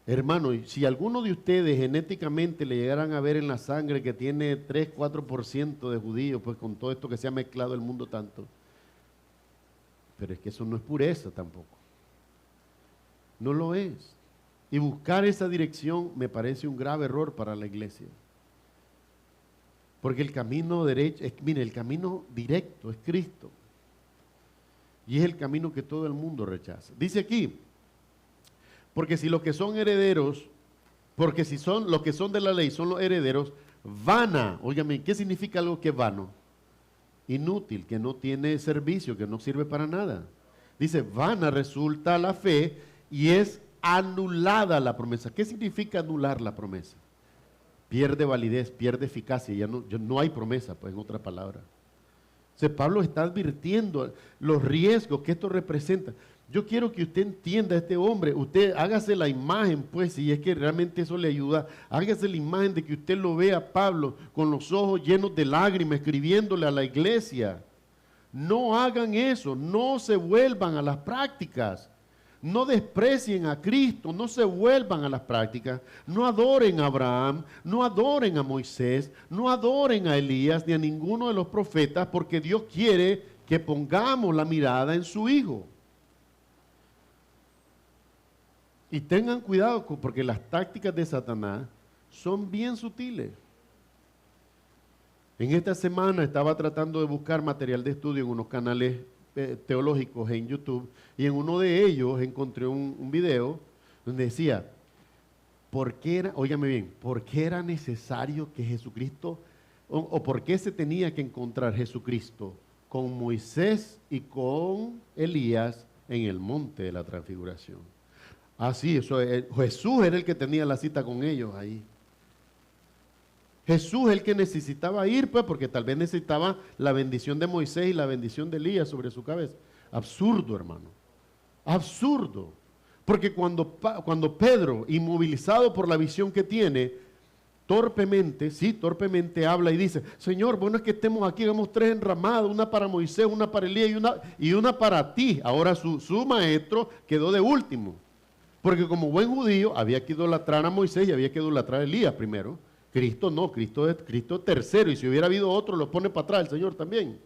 Hermano, si alguno de ustedes genéticamente le llegaran a ver en la sangre que tiene 3, 4% de judíos, pues con todo esto que se ha mezclado el mundo tanto, pero es que eso no es pureza tampoco. No lo es. Y buscar esa dirección me parece un grave error para la iglesia. Porque el camino derecho, mire, el camino directo es Cristo. Y es el camino que todo el mundo rechaza. Dice aquí, porque si los que son herederos, porque si son los que son de la ley son los herederos, vana, óigame, ¿qué significa algo que es vano? Inútil, que no tiene servicio, que no sirve para nada. Dice, vana resulta la fe y es anulada la promesa. ¿Qué significa anular la promesa? Pierde validez, pierde eficacia, ya no hay promesa, pues en otra palabra. O sea, Pablo está advirtiendo los riesgos que esto representa. Yo quiero que usted entienda a este hombre, usted hágase la imagen, pues, si es que realmente eso le ayuda, hágase la imagen de que usted lo vea a Pablo con los ojos llenos de lágrimas, escribiéndole a la iglesia. No hagan eso, no se vuelvan a las prácticas. No desprecien a Cristo, no se vuelvan a las prácticas, no adoren a Abraham, no adoren a Moisés, no adoren a Elías ni a ninguno de los profetas, porque Dios quiere que pongamos la mirada en su Hijo. Y tengan cuidado porque las tácticas de Satanás son bien sutiles. En esta semana estaba tratando de buscar material de estudio en unos canales teológicos en YouTube, y en uno de ellos encontré un video donde decía, óigame bien, ¿por qué era necesario que Jesucristo, o por qué se tenía que encontrar Jesucristo con Moisés y con Elías en el monte de la transfiguración? Ah, sí, Jesús era el que tenía la cita con ellos ahí. Jesús es el que necesitaba ir, pues, porque tal vez necesitaba la bendición de Moisés y la bendición de Elías sobre su cabeza. Absurdo, hermano. Absurdo. Porque cuando Pedro, inmovilizado por la visión que tiene, torpemente, sí, torpemente habla y dice, Señor, bueno es que estemos aquí, hagamos 3 enramadas, una para Moisés, una para Elías y una para ti. Ahora su maestro quedó de último, porque como buen judío había que idolatrar a Moisés y había que idolatrar a Elías primero. Cristo no, Cristo es tercero, y si hubiera habido otro lo pone para atrás el Señor también.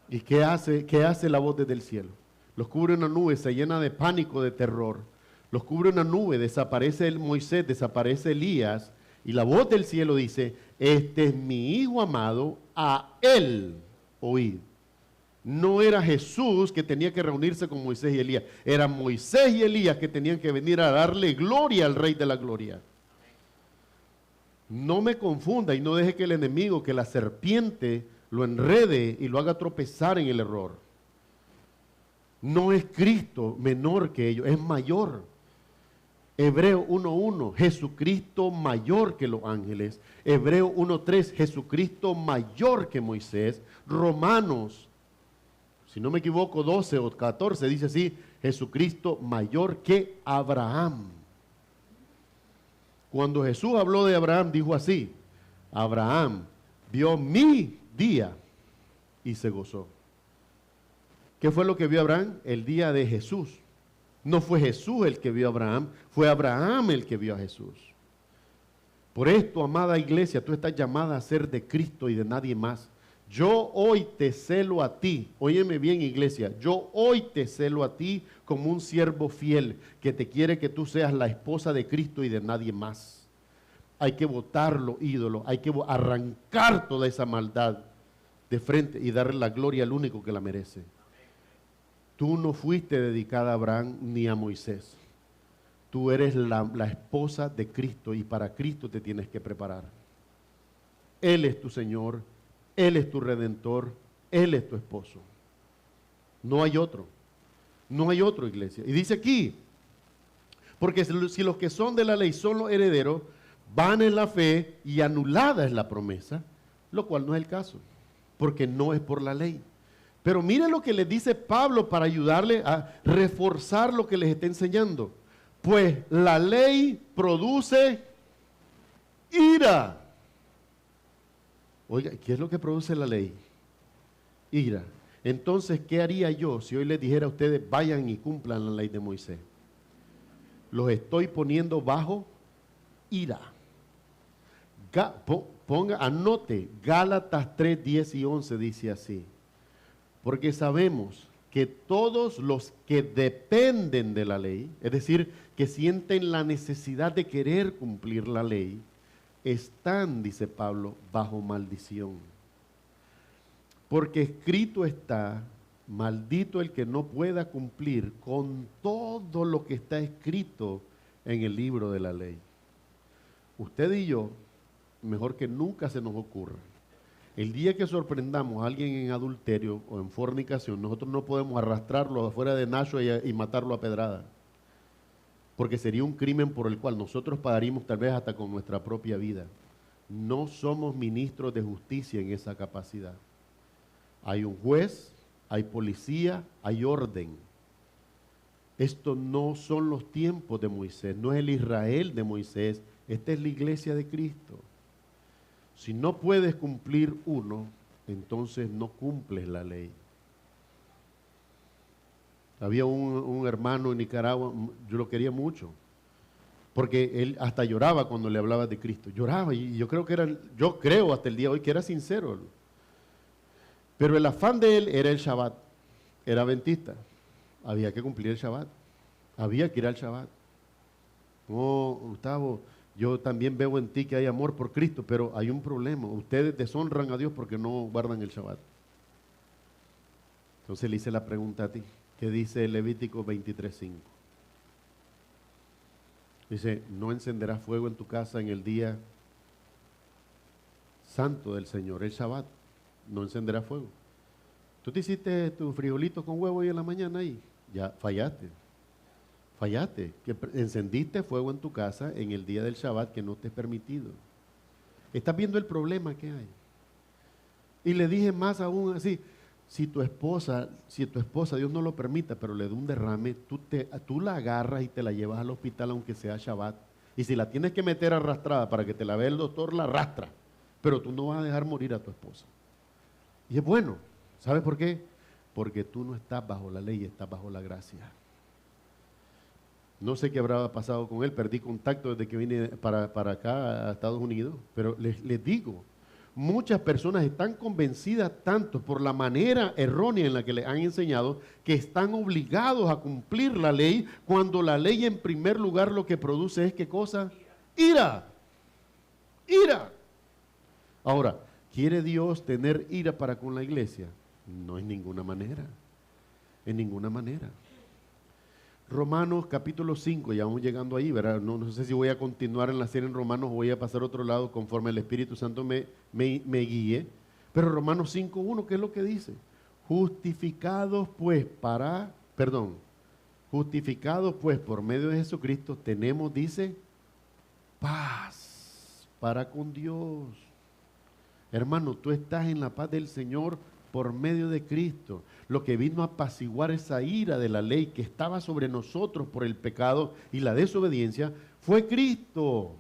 ¿Y qué hace la voz desde el cielo? Los cubre una nube, se llena de pánico, de terror. Los cubre una nube, desaparece el Moisés, desaparece Elías, y la voz del cielo dice, este es mi hijo amado, a él oíd. No era Jesús que tenía que reunirse con Moisés y Elías, era Moisés y Elías que tenían que venir a darle gloria al Rey de la Gloria. No me confunda y no deje que el enemigo, que la serpiente, lo enrede y lo haga tropezar en el error. No es Cristo menor que ellos, es mayor. Hebreo 1.1, Jesucristo mayor que los ángeles. Hebreo 1.3, Jesucristo mayor que Moisés. Romanos, si no me equivoco, 12 o 14, dice así, Jesucristo mayor que Abraham. Cuando Jesús habló de Abraham, dijo así, Abraham vio mi día y se gozó. ¿Qué fue lo que vio Abraham? El día de Jesús. No fue Jesús el que vio a Abraham, fue Abraham el que vio a Jesús. Por esto, amada iglesia, tú estás llamada a ser de Cristo y de nadie más. Yo hoy te celo a ti, óyeme bien iglesia, yo hoy te celo a ti como un siervo fiel que te quiere que tú seas la esposa de Cristo y de nadie más. Hay que botar los ídolos, hay que arrancar toda esa maldad de frente y darle la gloria al único que la merece. Tú no fuiste dedicada a Abraham ni a Moisés. Tú eres la esposa de Cristo y para Cristo te tienes que preparar. Él es tu Señor, Él es tu Redentor, Él es tu esposo. No hay otro. No hay otro, iglesia. Y dice aquí, porque si los que son de la ley son los herederos, van en la fe y anulada es la promesa, lo cual no es el caso, porque no es por la ley. Pero mire lo que les dice Pablo para ayudarle a reforzar lo que les está enseñando. Pues la ley produce ira. Oiga, ¿qué es lo que produce la ley? Ira. Entonces, ¿qué haría yo si hoy les dijera a ustedes, vayan y cumplan la ley de Moisés? Los estoy poniendo bajo ira. Anote, Gálatas 3, 10 y 11 dice así. Porque sabemos que todos los que dependen de la ley, es decir, que sienten la necesidad de querer cumplir la ley, están, dice Pablo, bajo maldición. Porque escrito está, maldito el que no pueda cumplir con todo lo que está escrito en el libro de la ley. Usted y yo, mejor que nunca se nos ocurra, el día que sorprendamos a alguien en adulterio o en fornicación, nosotros no podemos arrastrarlo afuera de Nacho y matarlo a pedrada. Porque sería un crimen por el cual nosotros pagaríamos tal vez hasta con nuestra propia vida. No somos ministros de justicia en esa capacidad. Hay un juez, hay policía, hay orden. Esto no son los tiempos de Moisés, no es el Israel de Moisés, esta es la iglesia de Cristo. Si no puedes cumplir uno, entonces no cumples la ley. Había un hermano en Nicaragua, yo lo quería mucho, porque él hasta lloraba cuando le hablaba de Cristo. Lloraba y yo creo hasta el día de hoy que era sincero. Pero el afán de él era el Shabbat, era adventista. Había que cumplir el Shabbat, había que ir al Shabbat. No, Gustavo, yo también veo en ti que hay amor por Cristo, pero hay un problema. Ustedes deshonran a Dios porque no guardan el Shabbat. Entonces le hice la pregunta a ti. ¿Qué dice Levítico 23:5? Dice, no encenderás fuego en tu casa en el día santo del Señor, el Shabbat. No encenderás fuego. Tú te hiciste tu frijolito con huevo hoy en la mañana y ya fallaste. Fallaste, que encendiste fuego en tu casa en el día del Shabbat que no te es permitido. Estás viendo el problema que hay. Y le dije más aún así, si tu esposa, Dios no lo permita, pero le da un derrame, tú la agarras y te la llevas al hospital aunque sea Shabbat. Y si la tienes que meter arrastrada para que te la vea el doctor, la arrastra. Pero tú no vas a dejar morir a tu esposa. Y es bueno. ¿Sabes por qué? Porque tú no estás bajo la ley, estás bajo la gracia. No sé qué habrá pasado con él, perdí contacto desde que vine para acá a Estados Unidos, pero les digo, muchas personas están convencidas tanto por la manera errónea en la que les han enseñado que están obligados a cumplir la ley, cuando la ley en primer lugar lo que produce es ¿qué cosa? Ira. Ira. Ahora, ¿quiere Dios tener ira para con la iglesia? No, en ninguna manera. En ninguna manera. Romanos capítulo 5, ya vamos llegando ahí, ¿verdad? No sé si voy a continuar en la serie en Romanos o voy a pasar a otro lado conforme el Espíritu Santo me guíe. Pero Romanos 5:1, ¿qué es lo que dice? Justificados pues por medio de Jesucristo tenemos, dice, paz para con Dios. Hermano, tú estás en la paz del Señor por medio de Cristo. Lo que vino a apaciguar esa ira de la ley que estaba sobre nosotros por el pecado y la desobediencia fue Cristo.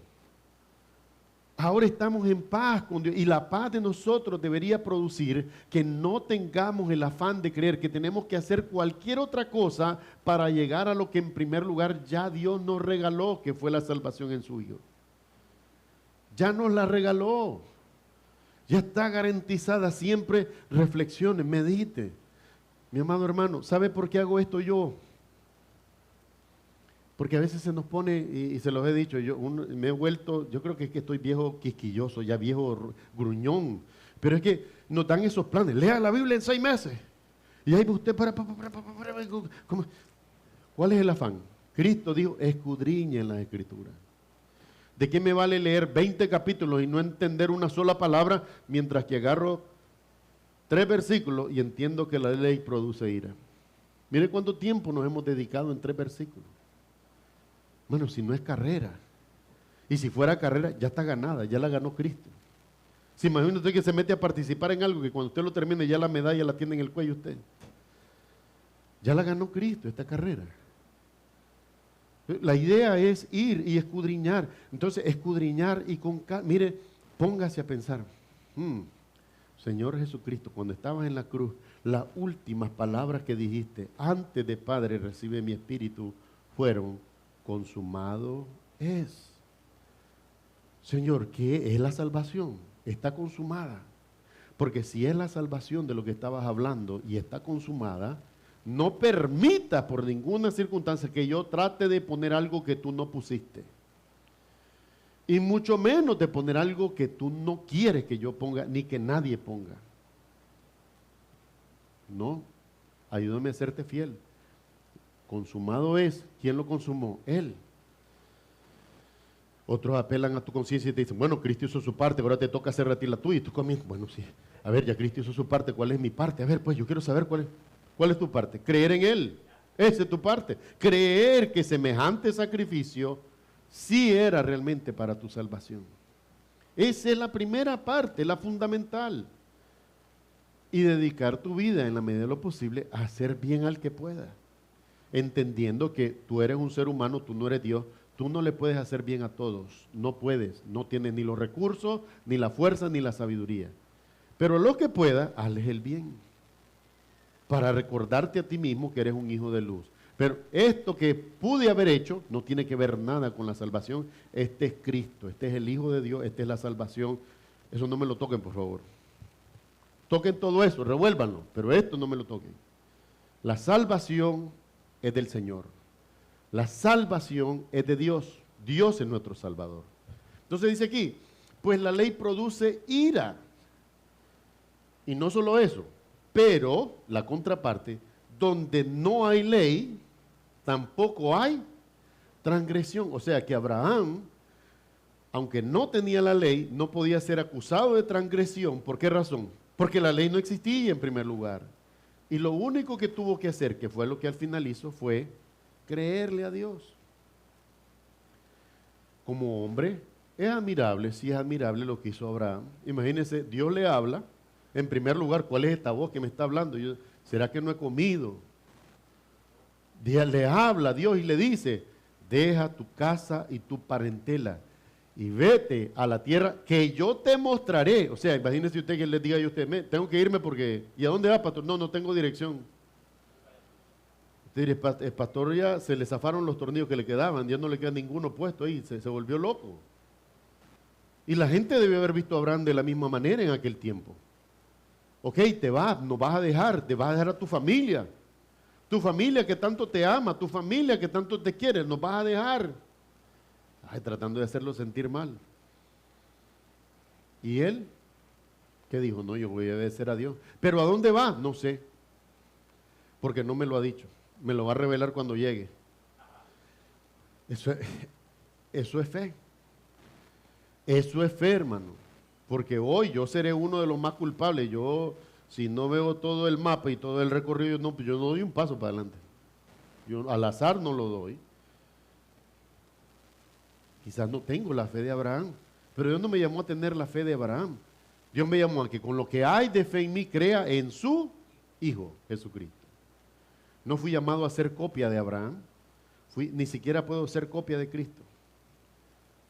Ahora estamos en paz con Dios y la paz de nosotros debería producir que no tengamos el afán de creer que tenemos que hacer cualquier otra cosa para llegar a lo que en primer lugar ya Dios nos regaló, que fue la salvación en su Hijo. Ya nos la regaló. Ya está garantizada. Siempre reflexione, medite. Mi amado hermano, ¿sabe por qué hago esto yo? Porque a veces se nos pone, y se los he dicho, me he vuelto, yo creo que es que estoy viejo quisquilloso, ya viejo gruñón. Pero es que nos dan esos planes. Lea la Biblia en 6 meses. Y ahí usted ¿cómo? ¿Cuál es el afán? Cristo dijo, escudriña en las Escrituras. ¿De qué me vale leer 20 capítulos y no entender una sola palabra mientras que agarro 3 versículos y entiendo que la ley produce ira? Mire cuánto tiempo nos hemos dedicado en 3 versículos. Bueno, si no es carrera. Y si fuera carrera, ya está ganada, ya la ganó Cristo. ¿Se imagina usted que se mete a participar en algo que cuando usted lo termine ya la medalla la tiene en el cuello usted? Ya la ganó Cristo esta carrera. La idea es ir y escudriñar. Entonces, escudriñar y con calma. Mire, póngase a pensar. Señor Jesucristo, cuando estabas en la cruz, las últimas palabras que dijiste, antes de Padre recibe mi espíritu, fueron, consumado es. Señor, ¿qué es la salvación? Está consumada. Porque si es la salvación de lo que estabas hablando y está consumada, no permita por ninguna circunstancia que yo trate de poner algo que tú no pusiste. Y mucho menos de poner algo que tú no quieres que yo ponga, ni que nadie ponga. No, ayúdame a serte fiel. Consumado es. ¿Quién lo consumó? Él. Otros apelan a tu conciencia y te dicen, bueno, Cristo hizo su parte, ahora te toca hacer a ti la tuya. Y tú comienzas, bueno, sí, a ver, ya Cristo hizo su parte, ¿cuál es mi parte? A ver, pues yo quiero saber cuál es tu parte. Creer en Él, esa es tu parte. Creer que semejante sacrificio sí era realmente para tu salvación. Esa es la primera parte, la fundamental. Y dedicar tu vida en la medida de lo posible a hacer bien al que pueda. Entendiendo que tú eres un ser humano, tú no eres Dios, tú no le puedes hacer bien a todos, no puedes, no tienes ni los recursos, ni la fuerza, ni la sabiduría. Pero lo que pueda, hazles el bien, para recordarte a ti mismo que eres un hijo de luz. Pero esto que pude haber hecho no tiene que ver nada con la salvación. Este es Cristo, este es el Hijo de Dios, esta es la salvación. Eso no me lo toquen, por favor. Toquen todo eso, revuélvanlo, pero esto no me lo toquen. La salvación es del Señor. La salvación es de Dios. Dios es nuestro Salvador. Entonces dice aquí, pues la ley produce ira. Y no solo eso, pero la contraparte, donde no hay ley, tampoco hay transgresión. O sea que Abraham, aunque no tenía la ley, no podía ser acusado de transgresión. ¿Por qué razón? Porque la ley no existía en primer lugar. Y lo único que tuvo que hacer, que fue lo que al final hizo, fue creerle a Dios. Como hombre, es admirable, sí es admirable lo que hizo Abraham. Imagínense, Dios le habla, en primer lugar, ¿cuál es esta voz que me está hablando? ¿Será que no he comido? Le habla a Dios y le dice, deja tu casa y tu parentela y vete a la tierra que yo te mostraré. O sea, imagínese usted que les diga yo a usted, tengo que irme porque, ¿y a dónde va, pastor? No, no tengo dirección. Usted dice, el pastor ya se le zafaron los tornillos que le quedaban, ya no le queda ninguno puesto ahí, se volvió loco. Y la gente debe haber visto a Abraham de la misma manera en aquel tiempo. Ok, te vas, nos vas a dejar a tu familia que tanto te ama, tu familia que tanto te quiere, nos vas a dejar. Ay, tratando de hacerlo sentir mal. ¿Y él? ¿Qué dijo? No, yo voy a obedecer a Dios. ¿Pero a dónde va? No sé, porque no me lo ha dicho. Me lo va a revelar cuando llegue. Eso es fe. Eso es fe, hermano. Porque hoy yo seré uno de los más culpables. Yo, si no veo todo el mapa y todo el recorrido, no, pues yo no doy un paso para adelante. Yo al azar no lo doy. Quizás no tengo la fe de Abraham, pero Dios no me llamó a tener la fe de Abraham. Dios me llamó a que con lo que hay de fe en mí crea en su Hijo Jesucristo. No fui llamado a ser copia de Abraham, ni siquiera puedo ser copia de Cristo.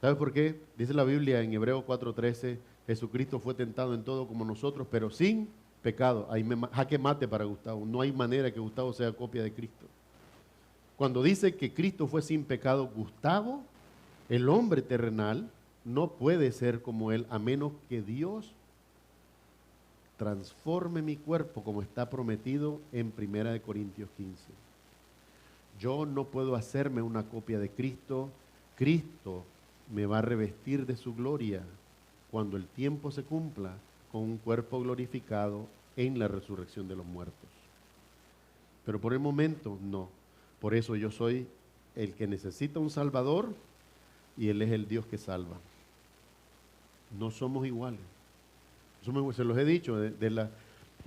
¿Sabe por qué? Dice la Biblia en Hebreos 4:13, Jesucristo fue tentado en todo como nosotros, pero sin pecado. Ahí jaque mate para Gustavo. No hay manera que Gustavo sea copia de Cristo. Cuando dice que Cristo fue sin pecado, Gustavo, el hombre terrenal, no puede ser como él, a menos que Dios transforme mi cuerpo como está prometido en 1 Corintios 15. Yo no puedo hacerme una copia de Cristo. Cristo me va a revestir de su gloria cuando el tiempo se cumpla con un cuerpo glorificado en la resurrección de los muertos. Pero por el momento no. Por eso yo soy el que necesita un Salvador y Él es el Dios que salva. No somos iguales. Se los he dicho, de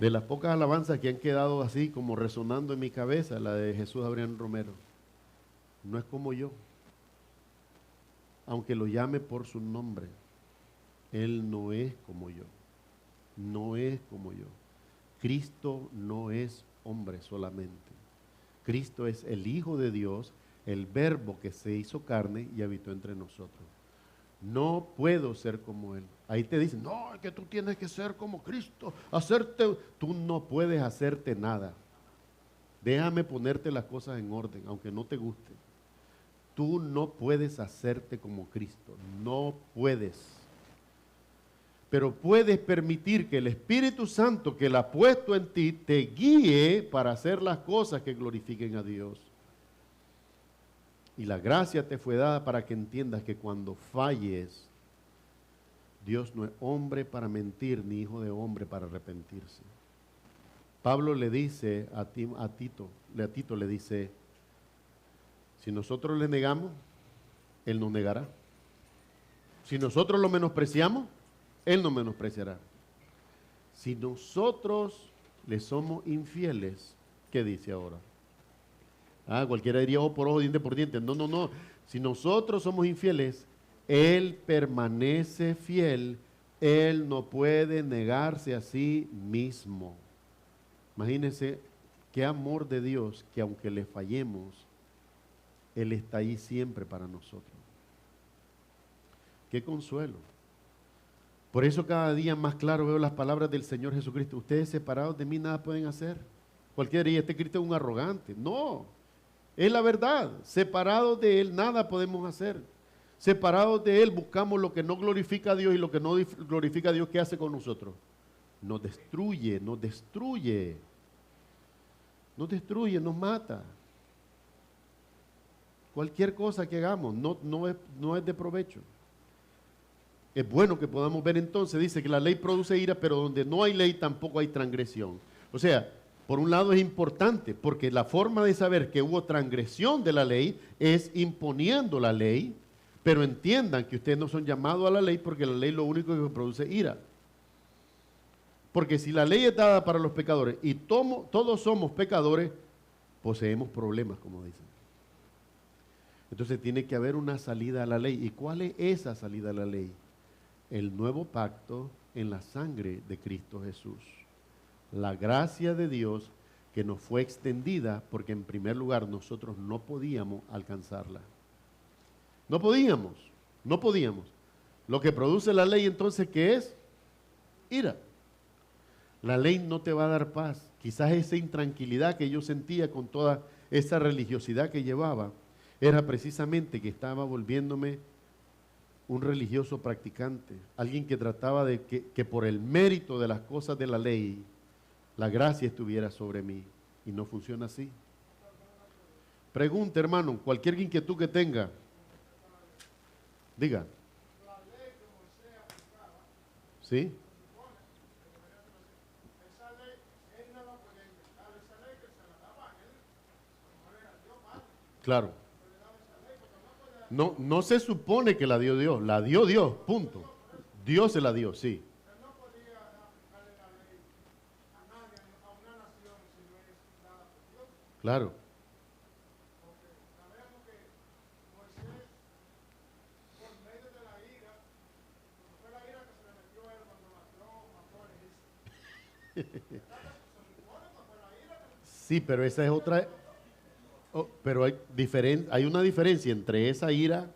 las pocas alabanzas que han quedado así como resonando en mi cabeza, la de Jesús Adrián Romero. No es como yo. Aunque lo llame por su nombre, Él no es como yo. No es como yo. Cristo no es hombre solamente. Cristo es el Hijo de Dios, el Verbo que se hizo carne y habitó entre nosotros. No puedo ser como Él. Ahí te dicen, no, es que tú tienes que ser como Cristo, tú no puedes hacerte nada. Déjame ponerte las cosas en orden, aunque no te guste. Tú no puedes hacerte como Cristo, no puedes. Pero puedes permitir que el Espíritu Santo que Él ha puesto en ti te guíe para hacer las cosas que glorifiquen a Dios. Y la gracia te fue dada para que entiendas que cuando falles, Dios no es hombre para mentir, ni hijo de hombre para arrepentirse. Pablo le dice a Tito le dice, si nosotros le negamos, Él nos negará. Si nosotros lo menospreciamos, Él nos menospreciará. Si nosotros le somos infieles, ¿qué dice ahora? Cualquiera diría ojo por ojo, diente por diente. No. Si nosotros somos infieles, Él permanece fiel. Él no puede negarse a sí mismo. Imagínense qué amor de Dios, que aunque le fallemos, Él está ahí siempre para nosotros. Qué consuelo. Por eso cada día más claro veo las palabras del Señor Jesucristo. Ustedes separados de mí nada pueden hacer. Cualquiera diría, este Cristo es un arrogante. No, es la verdad. Separados de Él nada podemos hacer. Separados de Él buscamos lo que no glorifica a Dios, y lo que no glorifica a Dios, ¿qué hace con nosotros? Nos destruye, nos mata. Cualquier cosa que hagamos no es de provecho. Es bueno que podamos ver entonces, dice que la ley produce ira, pero donde no hay ley tampoco hay transgresión. O sea, por un lado es importante, porque la forma de saber que hubo transgresión de la ley es imponiendo la ley, pero entiendan que ustedes no son llamados a la ley, porque la ley lo único que produce ira. Porque si la ley es dada para los pecadores y todos somos pecadores, poseemos problemas, como dicen. Entonces tiene que haber una salida a la ley. ¿Y cuál es esa salida a la ley? El nuevo pacto en la sangre de Cristo Jesús. La gracia de Dios que nos fue extendida porque en primer lugar nosotros no podíamos alcanzarla. No podíamos, no podíamos. Lo que produce la ley entonces, ¿qué es? Ira. La ley no te va a dar paz. Quizás esa intranquilidad que yo sentía con toda esa religiosidad que llevaba, era precisamente que estaba volviéndome un religioso practicante, alguien que trataba de que por el mérito de las cosas de la ley, la gracia estuviera sobre mí. Y no funciona así. Pregunta, hermano, cualquier inquietud que tenga, diga. ¿Sí? Claro. No, no se supone que la dio Dios, la dio Dios, punto. Dios se la dio, sí. Claro. Sí, pero esa es otra. Pero hay una diferencia entre esa ira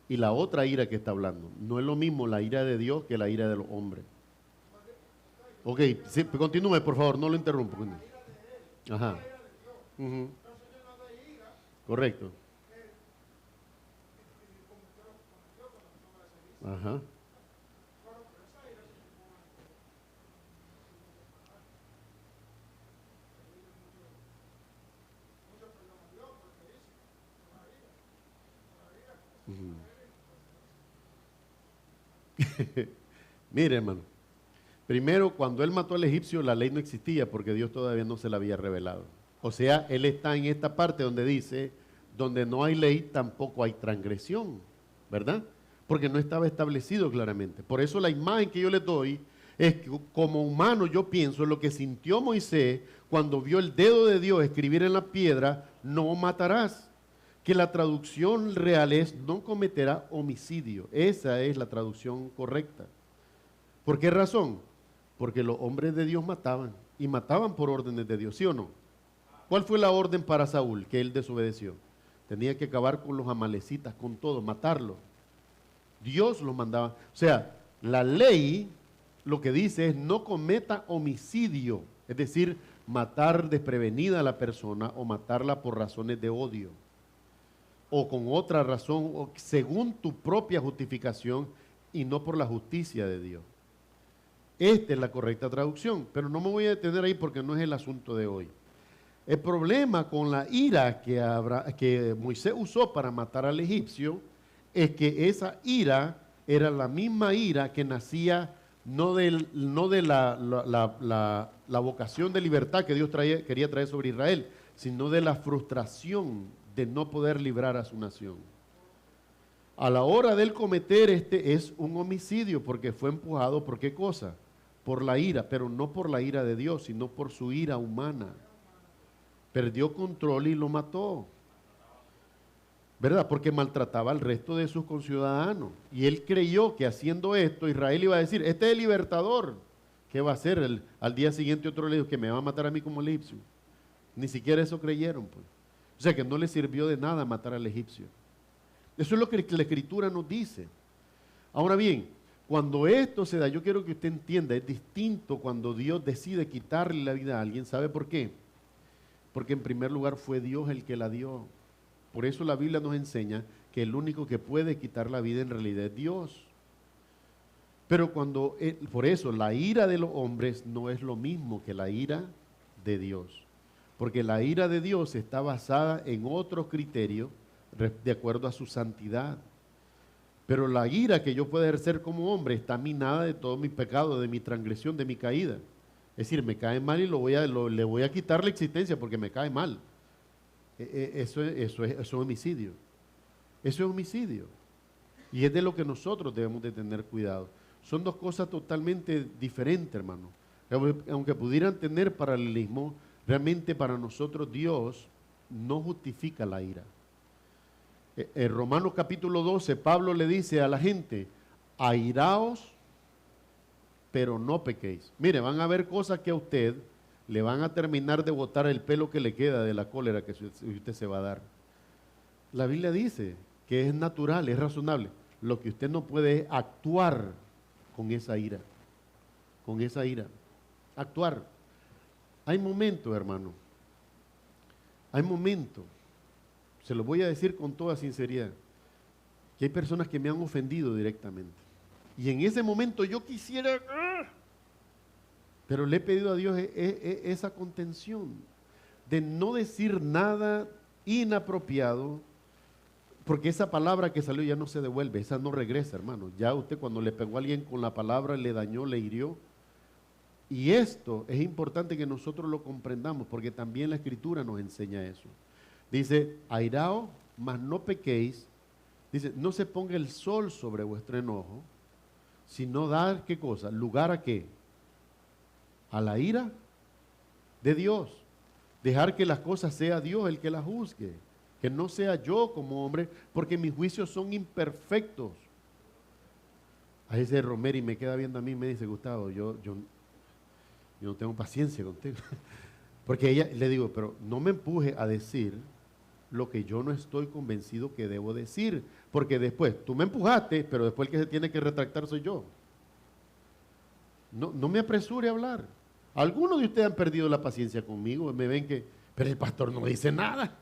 y la otra ira que está hablando. No es lo mismo la ira de Dios que la ira de los hombres. Ok, sí, continúe, por favor, no lo interrumpo. Ajá. Ujú. Correcto. Ajá. Mire, hermano, primero, cuando él mató al egipcio, la ley no existía porque Dios todavía no se la había revelado. O sea, él está en esta parte donde dice, donde no hay ley, tampoco hay transgresión, ¿verdad? Porque no estaba establecido claramente. Por eso la imagen que yo le doy es que como humano yo pienso en lo que sintió Moisés cuando vio el dedo de Dios escribir en la piedra, no matarás. Que la traducción real es, no cometerá homicidio. Esa es la traducción correcta. ¿Por qué razón? Porque los hombres de Dios mataban, y mataban por órdenes de Dios, ¿sí o no? ¿Cuál fue la orden para Saúl que él desobedeció? Tenía que acabar con los amalecitas, con todo, matarlos. Dios los mandaba. O sea, la ley lo que dice es no cometa homicidio, es decir, matar desprevenida a la persona o matarla por razones de odio o con otra razón, o según tu propia justificación y no por la justicia de Dios. Esta es la correcta traducción, pero no me voy a detener ahí porque no es el asunto de hoy. El problema con la ira que Moisés usó para matar al egipcio es que esa ira era la misma ira que nacía no de la vocación de libertad que Dios quería traer sobre Israel, sino de la frustración de no poder librar a su nación. A la hora de él cometer es un homicidio porque fue empujado, ¿por qué cosa? Por la ira, pero no por la ira de Dios, sino por su ira humana. Perdió control y lo mató. ¿Verdad? Porque maltrataba al resto de sus conciudadanos. Y él creyó que haciendo esto, Israel iba a decir, este es el libertador. ¿Qué va a hacer? Al día siguiente otro le dijo que me va a matar a mí como el egipcio. Ni siquiera eso creyeron, pues. O sea que no le sirvió de nada matar al egipcio. Eso es lo que la Escritura nos dice. Ahora bien, cuando esto se da, yo quiero que usted entienda, es distinto cuando Dios decide quitarle la vida a alguien. ¿Sabe por qué? Porque en primer lugar fue Dios el que la dio. Por eso la Biblia nos enseña que el único que puede quitar la vida en realidad es Dios. Pero por eso la ira de los hombres no es lo mismo que la ira de Dios. Porque la ira de Dios está basada en otros criterios de acuerdo a su santidad. Pero la ira que yo puedo ejercer como hombre está minada de todo mi pecado, de mi transgresión, de mi caída. Es decir, me cae mal y le voy a quitar la existencia porque me cae mal. Eso es homicidio. Eso es homicidio. Y es de lo que nosotros debemos de tener cuidado. Son dos cosas totalmente diferentes, hermano. Aunque pudieran tener paralelismo, realmente para nosotros Dios no justifica la ira. En Romanos capítulo 12, Pablo le dice a la gente, airaos, pero no pequéis. Mire, van a haber cosas que a usted le van a terminar de botar el pelo que le queda de la cólera que usted se va a dar. La Biblia dice que es natural, es razonable. Lo que usted no puede es actuar con esa ira. Con esa ira. Actuar. Hay momentos, hermano. Hay momentos. Se lo voy a decir con toda sinceridad. Que hay personas que me han ofendido directamente. Y en ese momento yo quisiera... Pero le he pedido a Dios esa contención. De no decir nada inapropiado. Porque esa palabra que salió ya no se devuelve. Esa no regresa, hermano. Ya usted cuando le pegó a alguien con la palabra, le dañó, le hirió. Y esto es importante que nosotros lo comprendamos. Porque también la Escritura nos enseña eso. Dice, airaos, mas no pequéis. Dice, no se ponga el sol sobre vuestro enojo, sino dar, ¿qué cosa? ¿Lugar a qué? A la ira de Dios. Dejar que las cosas sea Dios el que las juzgue. Que no sea yo como hombre, porque mis juicios son imperfectos. A ese Romero y me queda viendo a mí y me dice, Gustavo, yo no tengo paciencia contigo. Porque ella, le digo, pero no me empuje a decir lo que yo no estoy convencido que debo decir, porque después, tú me empujaste, pero después el que se tiene que retractar soy yo. No me apresure a hablar. Algunos de ustedes han perdido la paciencia conmigo, me ven que, pero el pastor no dice nada.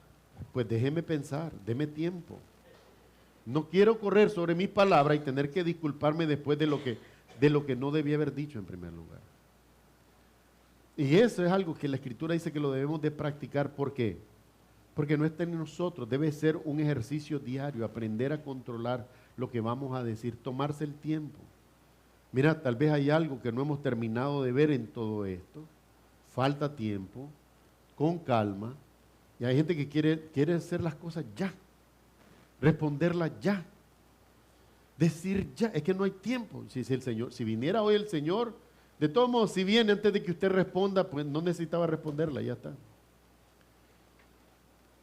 Pues déjeme pensar, deme tiempo. No quiero correr sobre mi palabra y tener que disculparme después de lo que no debía haber dicho en primer lugar. Y eso es algo que la Escritura dice que lo debemos de practicar. ¿Por qué? Porque no está en nosotros, debe ser un ejercicio diario, aprender a controlar lo que vamos a decir, tomarse el tiempo. Mira, tal vez hay algo que no hemos terminado de ver en todo esto, falta tiempo, con calma, y hay gente que quiere hacer las cosas ya, responderlas ya, decir ya, es que no hay tiempo. Si viniera hoy el Señor, de todos modos, si viene antes de que usted responda, pues no necesitaba responderla, ya está.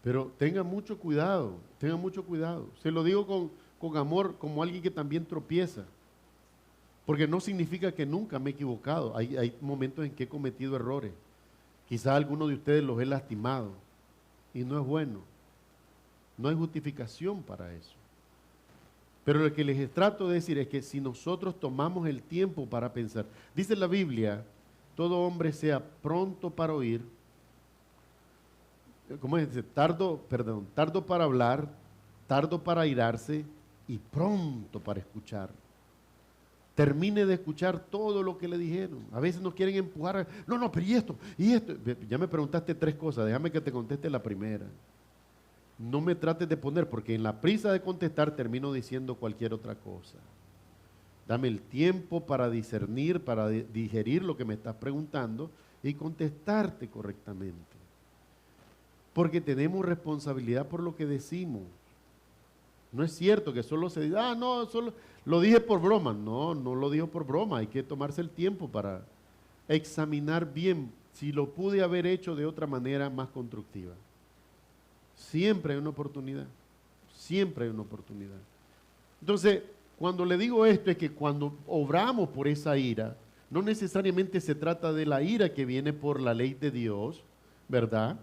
Pero tenga mucho cuidado, tenga mucho cuidado. Se lo digo con amor, como alguien que también tropieza. Porque no significa que nunca me he equivocado. Hay momentos en que he cometido errores. Quizás algunos de ustedes los he lastimado. Y no es bueno. No hay justificación para eso. Pero lo que les trato de decir es que si nosotros tomamos el tiempo para pensar, dice la Biblia, todo hombre sea pronto para oír, ¿cómo es? Tardo para hablar, tardo para airarse y pronto para escuchar. Termine de escuchar todo lo que le dijeron. A veces nos quieren empujar. No, pero ¿y esto? Ya me preguntaste 3 cosas, déjame que te conteste la primera. No me trates de poner, porque en la prisa de contestar termino diciendo cualquier otra cosa. Dame el tiempo para discernir, para digerir lo que me estás preguntando y contestarte correctamente. Porque tenemos responsabilidad por lo que decimos. No es cierto que solo se diga, no, solo lo dije por broma. No lo digo por broma. Hay que tomarse el tiempo para examinar bien si lo pude haber hecho de otra manera más constructiva. Siempre hay una oportunidad. Siempre hay una oportunidad. Entonces, cuando le digo esto es que cuando obramos por esa ira, no necesariamente se trata de la ira que viene por la ley de Dios, ¿verdad?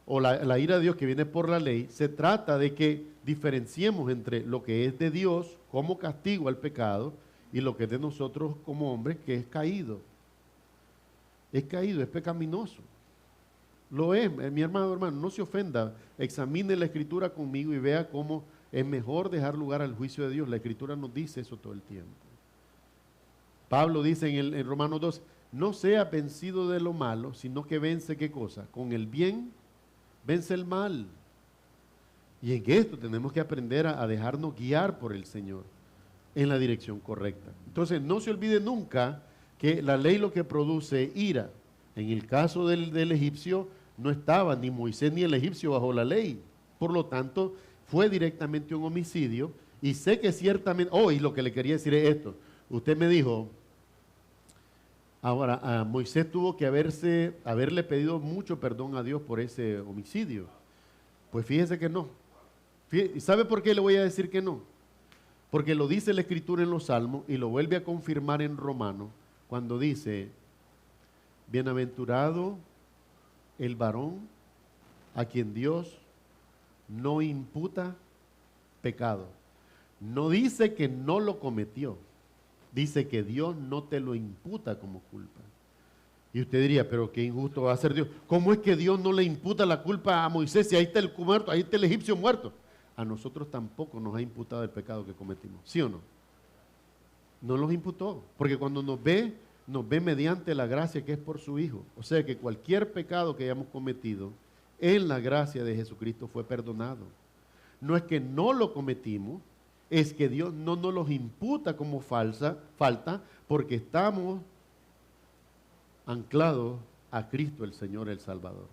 O la ira de Dios que viene por la ley. Se trata de que diferenciemos entre lo que es de Dios como castigo al pecado y lo que es de nosotros como hombres, que es caído. Es caído, es pecaminoso. Lo es, mi hermano, no se ofenda, examine la Escritura conmigo y vea cómo es mejor dejar lugar al juicio de Dios. La Escritura nos dice eso todo el tiempo. Pablo dice en Romanos 2, no sea vencido de lo malo, sino que vence, ¿qué cosa? Con el bien vence el mal. Y en esto tenemos que aprender a dejarnos guiar por el Señor en la dirección correcta. Entonces, no se olvide nunca que la ley lo que produce ira. En el caso del egipcio, no estaba ni Moisés ni el egipcio bajo la ley. Por lo tanto, fue directamente un homicidio. Y sé que ciertamente, y lo que le quería decir es esto. Usted me dijo, ahora, a Moisés tuvo que haberle pedido mucho perdón a Dios por ese homicidio. Pues fíjese que no. ¿Y sabe por qué le voy a decir que no? Porque lo dice la Escritura en los Salmos y lo vuelve a confirmar en Romanos cuando dice, bienaventurado el varón a quien Dios no imputa pecado. No dice que no lo cometió. Dice que Dios no te lo imputa como culpa. Y usted diría, pero qué injusto va a ser Dios. ¿Cómo es que Dios no le imputa la culpa a Moisés si ahí está el muerto, ahí está el egipcio muerto? A nosotros tampoco nos ha imputado el pecado que cometimos. ¿Sí o no? No los imputó. Porque cuando nos ve mediante la gracia que es por su Hijo. O sea que cualquier pecado que hayamos cometido, en la gracia de Jesucristo fue perdonado. No es que no lo cometimos, es que Dios no nos los imputa como falta, porque estamos anclados a Cristo el Señor, el Salvador.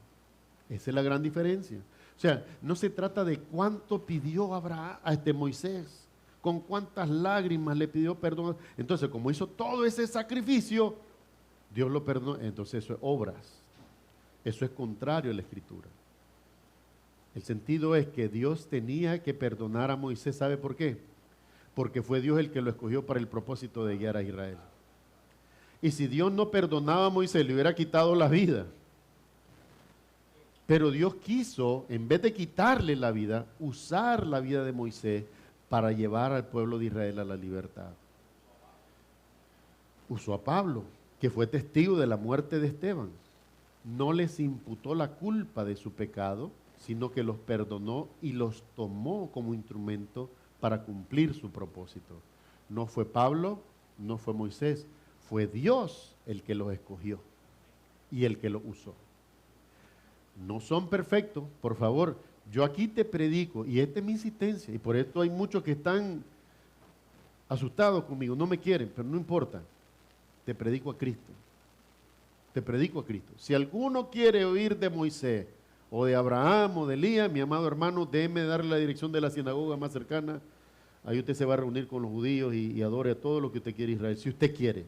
Esa es la gran diferencia. O sea, no se trata de cuánto pidió Abraham a Moisés, con cuántas lágrimas le pidió perdón. Entonces, como hizo todo ese sacrificio, Dios lo perdonó. Entonces eso es obras. Eso es contrario a la Escritura. El sentido es que Dios tenía que perdonar a Moisés. ¿Sabe por qué? Porque fue Dios el que lo escogió para el propósito de guiar a Israel. Y si Dios no perdonaba a Moisés, le hubiera quitado la vida. Pero Dios quiso, en vez de quitarle la vida, usar la vida de Moisés para llevar al pueblo de Israel a la libertad. Usó a Pablo, que fue testigo de la muerte de Esteban. No les imputó la culpa de su pecado, sino que los perdonó y los tomó como instrumento para cumplir su propósito. No fue Pablo, no fue Moisés, fue Dios el que los escogió y el que los usó. No son perfectos, por favor. Yo aquí te predico, y esta es mi insistencia, y por esto hay muchos que están asustados conmigo, no me quieren, pero no importa. Te predico a Cristo. Te predico a Cristo. Si alguno quiere oír de Moisés, o de Abraham, o de Elías, mi amado hermano, déjeme darle la dirección de la sinagoga más cercana. Ahí usted se va a reunir con los judíos y adore a todo lo que usted quiere Israel, si usted quiere.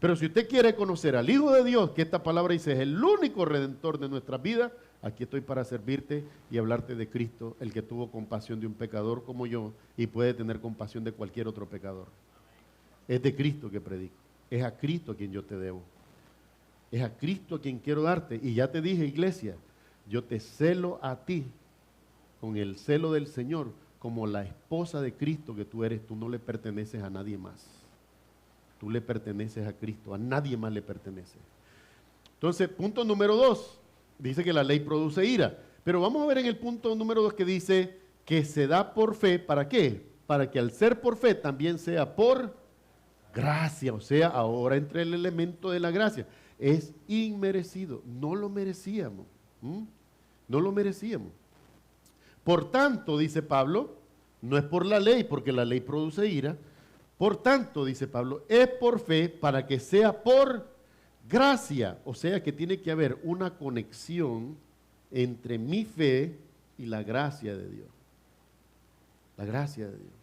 Pero si usted quiere conocer al Hijo de Dios, que esta palabra dice es el único redentor de nuestras vidas, aquí estoy para servirte y hablarte de Cristo, el que tuvo compasión de un pecador como yo y puede tener compasión de cualquier otro pecador. Es de Cristo que predico. Es a Cristo a quien yo te debo. Es a Cristo a quien quiero darte. Y ya te dije, iglesia, yo te celo a ti con el celo del Señor, como la esposa de Cristo que tú eres. Tú no le perteneces a nadie más. Tú le perteneces a Cristo, a nadie más le pertenece. Entonces, punto número 2, dice que la ley produce ira. Pero vamos a ver en el punto número 2 que dice que se da por fe, ¿para qué? Para que al ser por fe también sea por gracia. O sea, ahora entra el elemento de la gracia. Es inmerecido, no lo merecíamos. No lo merecíamos. Por tanto, dice Pablo, no es por la ley, porque la ley produce ira. Por tanto, dice Pablo, es por fe para que sea por gracia. O sea que tiene que haber una conexión entre mi fe y la gracia de Dios. La gracia de Dios.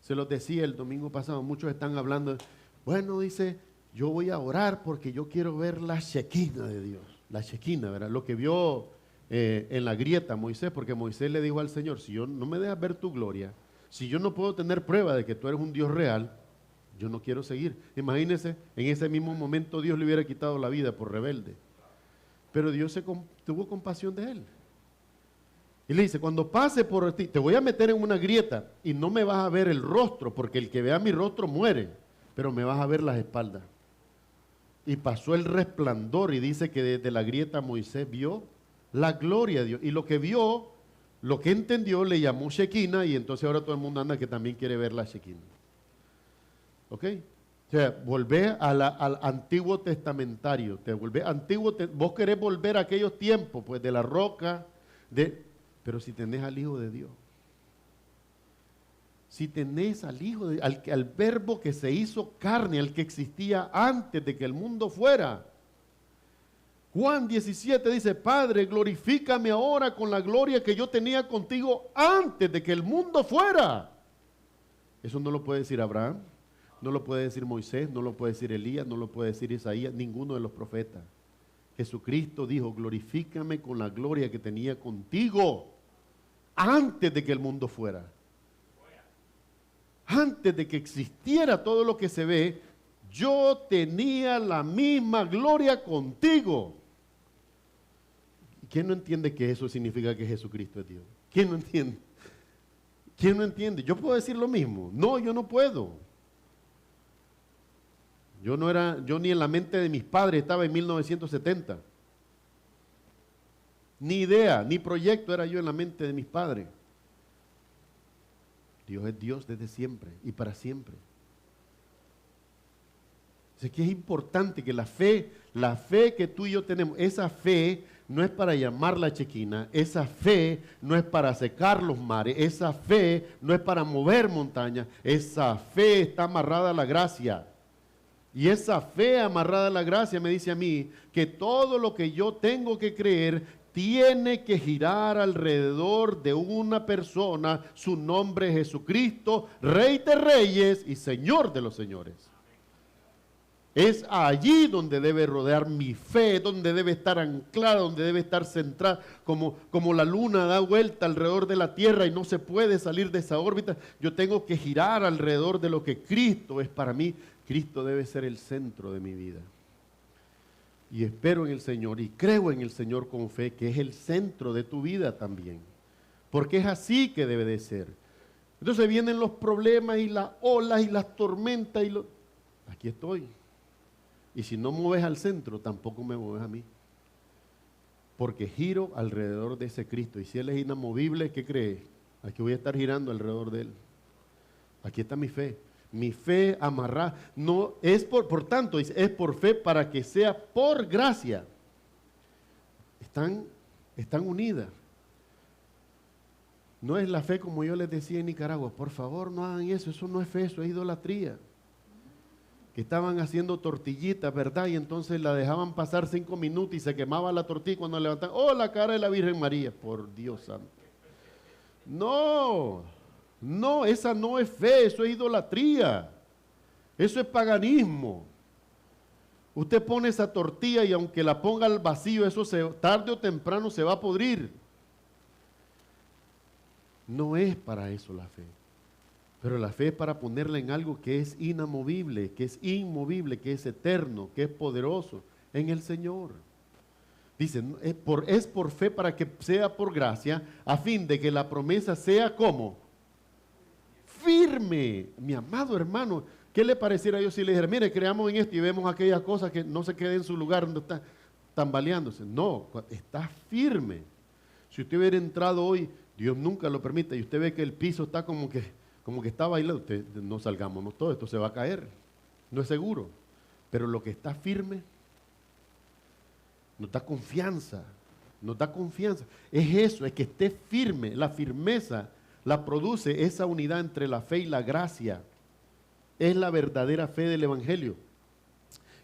Se los decía el domingo pasado, muchos están hablando, bueno, dice, yo voy a orar porque yo quiero ver la Shekinah de Dios. La Shekinah, ¿verdad? Lo que vio en la grieta Moisés, porque Moisés le dijo al Señor, si yo no me dejas ver tu gloria, si yo no puedo tener prueba de que tú eres un Dios real, yo no quiero seguir. Imagínense, en ese mismo momento Dios le hubiera quitado la vida por rebelde. Pero Dios tuvo compasión de él. Y le dice, cuando pase por ti, te voy a meter en una grieta y no me vas a ver el rostro, porque el que vea mi rostro muere, pero me vas a ver las espaldas. Y pasó el resplandor y dice que desde la grieta Moisés vio la gloria de Dios. Y lo que vio, lo que entendió, le llamó Shekinah, y entonces ahora todo el mundo anda que también quiere ver la Shekinah. ¿Ok? O sea, volver al Antiguo Testamentario. Vos querés volver a aquellos tiempos, pues de la roca, pero si tenés al Hijo de Dios. Si tenés al Hijo de Dios, al verbo que se hizo carne, al que existía antes de que el mundo fuera. Juan 17 dice, Padre, glorifícame ahora con la gloria que yo tenía contigo antes de que el mundo fuera. Eso no lo puede decir Abraham, no lo puede decir Moisés, no lo puede decir Elías, no lo puede decir Isaías, ninguno de los profetas. Jesucristo dijo, glorifícame con la gloria que tenía contigo antes de que el mundo fuera. Antes de que existiera todo lo que se ve, yo tenía la misma gloria contigo. ¿Quién no entiende que eso significa que Jesucristo es Dios? ¿Quién no entiende? ¿Quién no entiende? Yo puedo decir lo mismo. No, yo no puedo. Yo ni en la mente de mis padres estaba en 1970. Ni idea, ni proyecto era yo en la mente de mis padres. Dios es Dios desde siempre y para siempre. Así que es importante que la fe que tú y yo tenemos, esa fe no es para llamar la chequina, esa fe no es para secar los mares, esa fe no es para mover montañas, esa fe está amarrada a la gracia. Y esa fe amarrada a la gracia me dice a mí que todo lo que yo tengo que creer tiene que girar alrededor de una persona, su nombre es Jesucristo, Rey de Reyes y Señor de los Señores. Es allí donde debe rodear mi fe, donde debe estar anclada, donde debe estar centrada, como la luna da vuelta alrededor de la tierra y no se puede salir de esa órbita. Yo tengo que girar alrededor de lo que Cristo es para mí. Cristo debe ser el centro de mi vida. Y espero en el Señor y creo en el Señor con fe, que es el centro de tu vida también. Porque es así que debe de ser. Entonces vienen los problemas y las olas y las tormentas y aquí estoy. Y si no mueves al centro, tampoco me mueves a mí. Porque giro alrededor de ese Cristo. Y si Él es inamovible, ¿qué crees? Aquí voy a estar girando alrededor de Él. Aquí está mi fe. Mi fe amarrada. No, es por tanto, es por fe para que sea por gracia. Están unidas. No es la fe como yo les decía en Nicaragua. Por favor, no hagan eso. Eso no es fe, eso es idolatría. Que estaban haciendo tortillitas, ¿verdad? Y entonces la dejaban pasar 5 minutos y se quemaba la tortilla cuando levantaban. ¡Oh, la cara de la Virgen María! Por Dios santo. No, esa no es fe, eso es idolatría. Eso es paganismo. Usted pone esa tortilla y aunque la ponga al vacío, eso tarde o temprano se va a podrir. No es para eso la fe. Pero la fe es para ponerla en algo que es inamovible, que es inmovible, que es eterno, que es poderoso, en el Señor. Dice, es por fe para que sea por gracia, a fin de que la promesa sea como firme. Mi amado hermano, ¿qué le pareciera yo si le dijera, mire, creamos en esto y vemos aquellas cosas que no se queden en su lugar donde está tambaleándose? No, está firme. Si usted hubiera entrado hoy, Dios nunca lo permite, y usted ve que el piso está como que está bailando, usted, no salgamos, no, todo esto se va a caer, no es seguro, pero lo que está firme nos da confianza, es eso, es que esté firme. La firmeza la produce esa unidad entre la fe y la gracia, es la verdadera fe del Evangelio,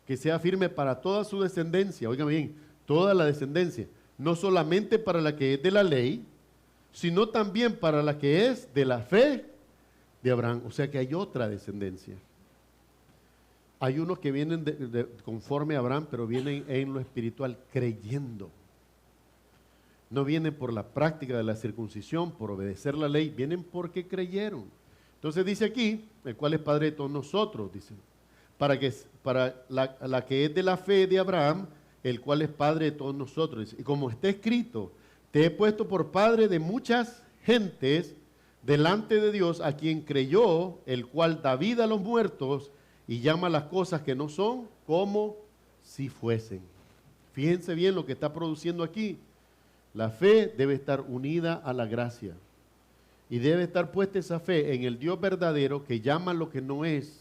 que sea firme para toda su descendencia, oigan bien, toda la descendencia, no solamente para la que es de la ley, sino también para la que es de la fe de Abraham. O sea que hay otra descendencia. Hay unos que vienen conforme a Abraham, pero vienen en lo espiritual creyendo. No vienen por la práctica de la circuncisión, por obedecer la ley, vienen porque creyeron. Entonces dice aquí, el cual es Padre de todos nosotros, dice, para la que es de la fe de Abraham, el cual es Padre de todos nosotros. Dice, y como está escrito, te he puesto por Padre de muchas gentes delante de Dios, a quien creyó, el cual da vida a los muertos y llama las cosas que no son como si fuesen. Fíjense bien lo que está produciendo aquí. La fe debe estar unida a la gracia. Y debe estar puesta esa fe en el Dios verdadero que llama lo que no es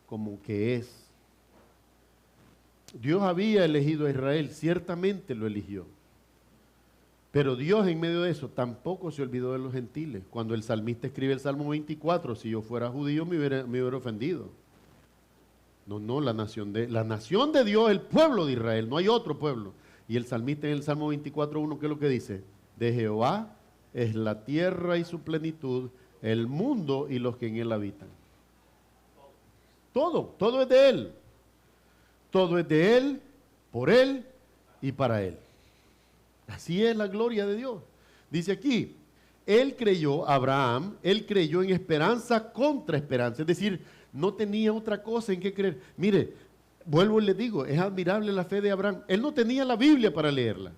como que es. Dios había elegido a Israel, ciertamente lo eligió. Pero Dios en medio de eso tampoco se olvidó de los gentiles. Cuando el salmista escribe el Salmo 24, si yo fuera judío me hubiera ofendido. No, la nación de Dios, el pueblo de Israel, no hay otro pueblo. Y el salmista en el Salmo 24:1, ¿qué es lo que dice? De Jehová es la tierra y su plenitud, el mundo y los que en él habitan. Todo es de él. Todo es de él, por él y para él. Así es la gloria de Dios. Dice aquí, Abraham creyó en esperanza contra esperanza. Es decir, no tenía otra cosa en que creer. Mire, vuelvo y le digo, es admirable la fe de Abraham. Él no tenía la Biblia para leerla.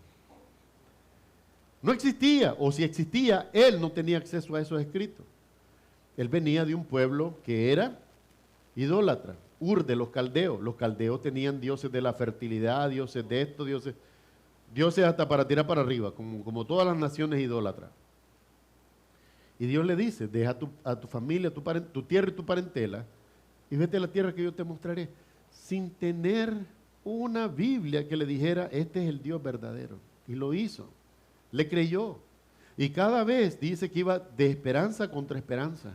No existía, o si existía, él no tenía acceso a esos escritos. Él venía de un pueblo que era idólatra, Ur de los caldeos. Los caldeos tenían dioses de la fertilidad, dioses de esto, dioses hasta para tirar para arriba, como todas las naciones idólatras. Y Dios le dice, deja a tu familia, tu tierra y tu parentela, y vete a la tierra que yo te mostraré, sin tener una Biblia que le dijera, este es el Dios verdadero. Y lo hizo, le creyó. Y cada vez dice que iba de esperanza contra esperanza.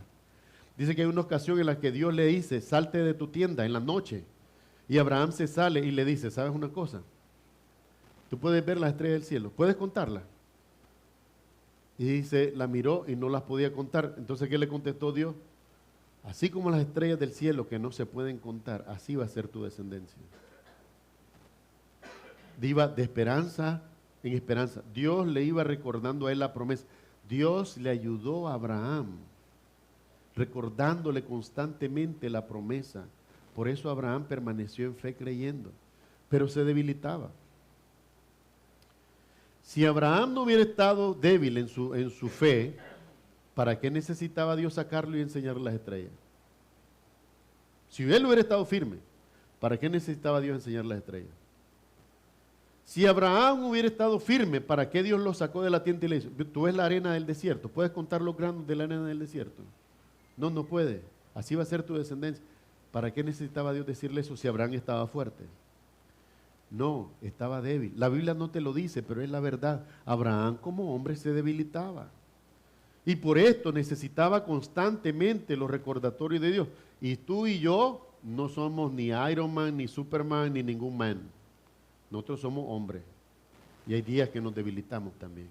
Dice que hay una ocasión en la que Dios le dice, salte de tu tienda en la noche. Y Abraham se sale y le dice, ¿sabes una cosa? Tú puedes ver las estrellas del cielo, ¿puedes contarlas? Y dice, la miró y no las podía contar. Entonces, ¿qué le contestó Dios? Así como las estrellas del cielo que no se pueden contar, así va a ser tu descendencia. Iba de esperanza en esperanza. Dios le iba recordando a él la promesa. Dios le ayudó a Abraham, recordándole constantemente la promesa. Por eso Abraham permaneció en fe creyendo, pero se debilitaba. Si Abraham no hubiera estado débil en su fe, ¿para qué necesitaba Dios sacarlo y enseñarle las estrellas? Si él hubiera estado firme, ¿para qué necesitaba Dios enseñarle las estrellas? Si Abraham hubiera estado firme, ¿para qué Dios lo sacó de la tienda y le dijo, tú ves la arena del desierto, ¿puedes contar los granos de la arena del desierto? No, no puede. Así va a ser tu descendencia. ¿Para qué necesitaba Dios decirle eso si Abraham estaba fuerte? No, estaba débil. La Biblia no te lo dice, pero es la verdad. Abraham como hombre se debilitaba. Y por esto necesitaba constantemente los recordatorios de Dios. Y tú y yo no somos ni Iron Man, ni Superman, ni ningún man. Nosotros somos hombres. Y hay días que nos debilitamos también.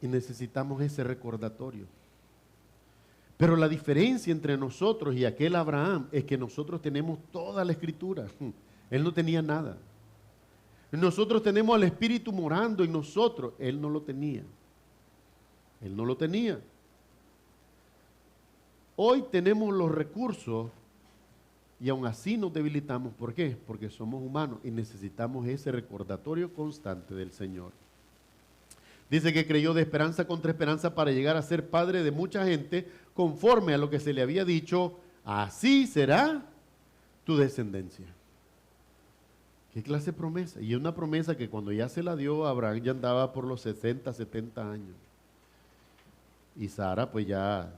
Y necesitamos ese recordatorio. Pero la diferencia entre nosotros y aquel Abraham es que nosotros tenemos toda la Escritura. Él no tenía nada. Nosotros tenemos al Espíritu morando en nosotros. Él no lo tenía. Él no lo tenía. Hoy tenemos los recursos y aún así nos debilitamos. ¿Por qué? Porque somos humanos y necesitamos ese recordatorio constante del Señor. Dice que creyó de esperanza contra esperanza para llegar a ser padre de mucha gente, conforme a lo que se le había dicho, así será tu descendencia. ¿Qué clase de promesa? Y una promesa que cuando ya se la dio, Abraham ya andaba por los 60, 70 años. Y Sara pues ya,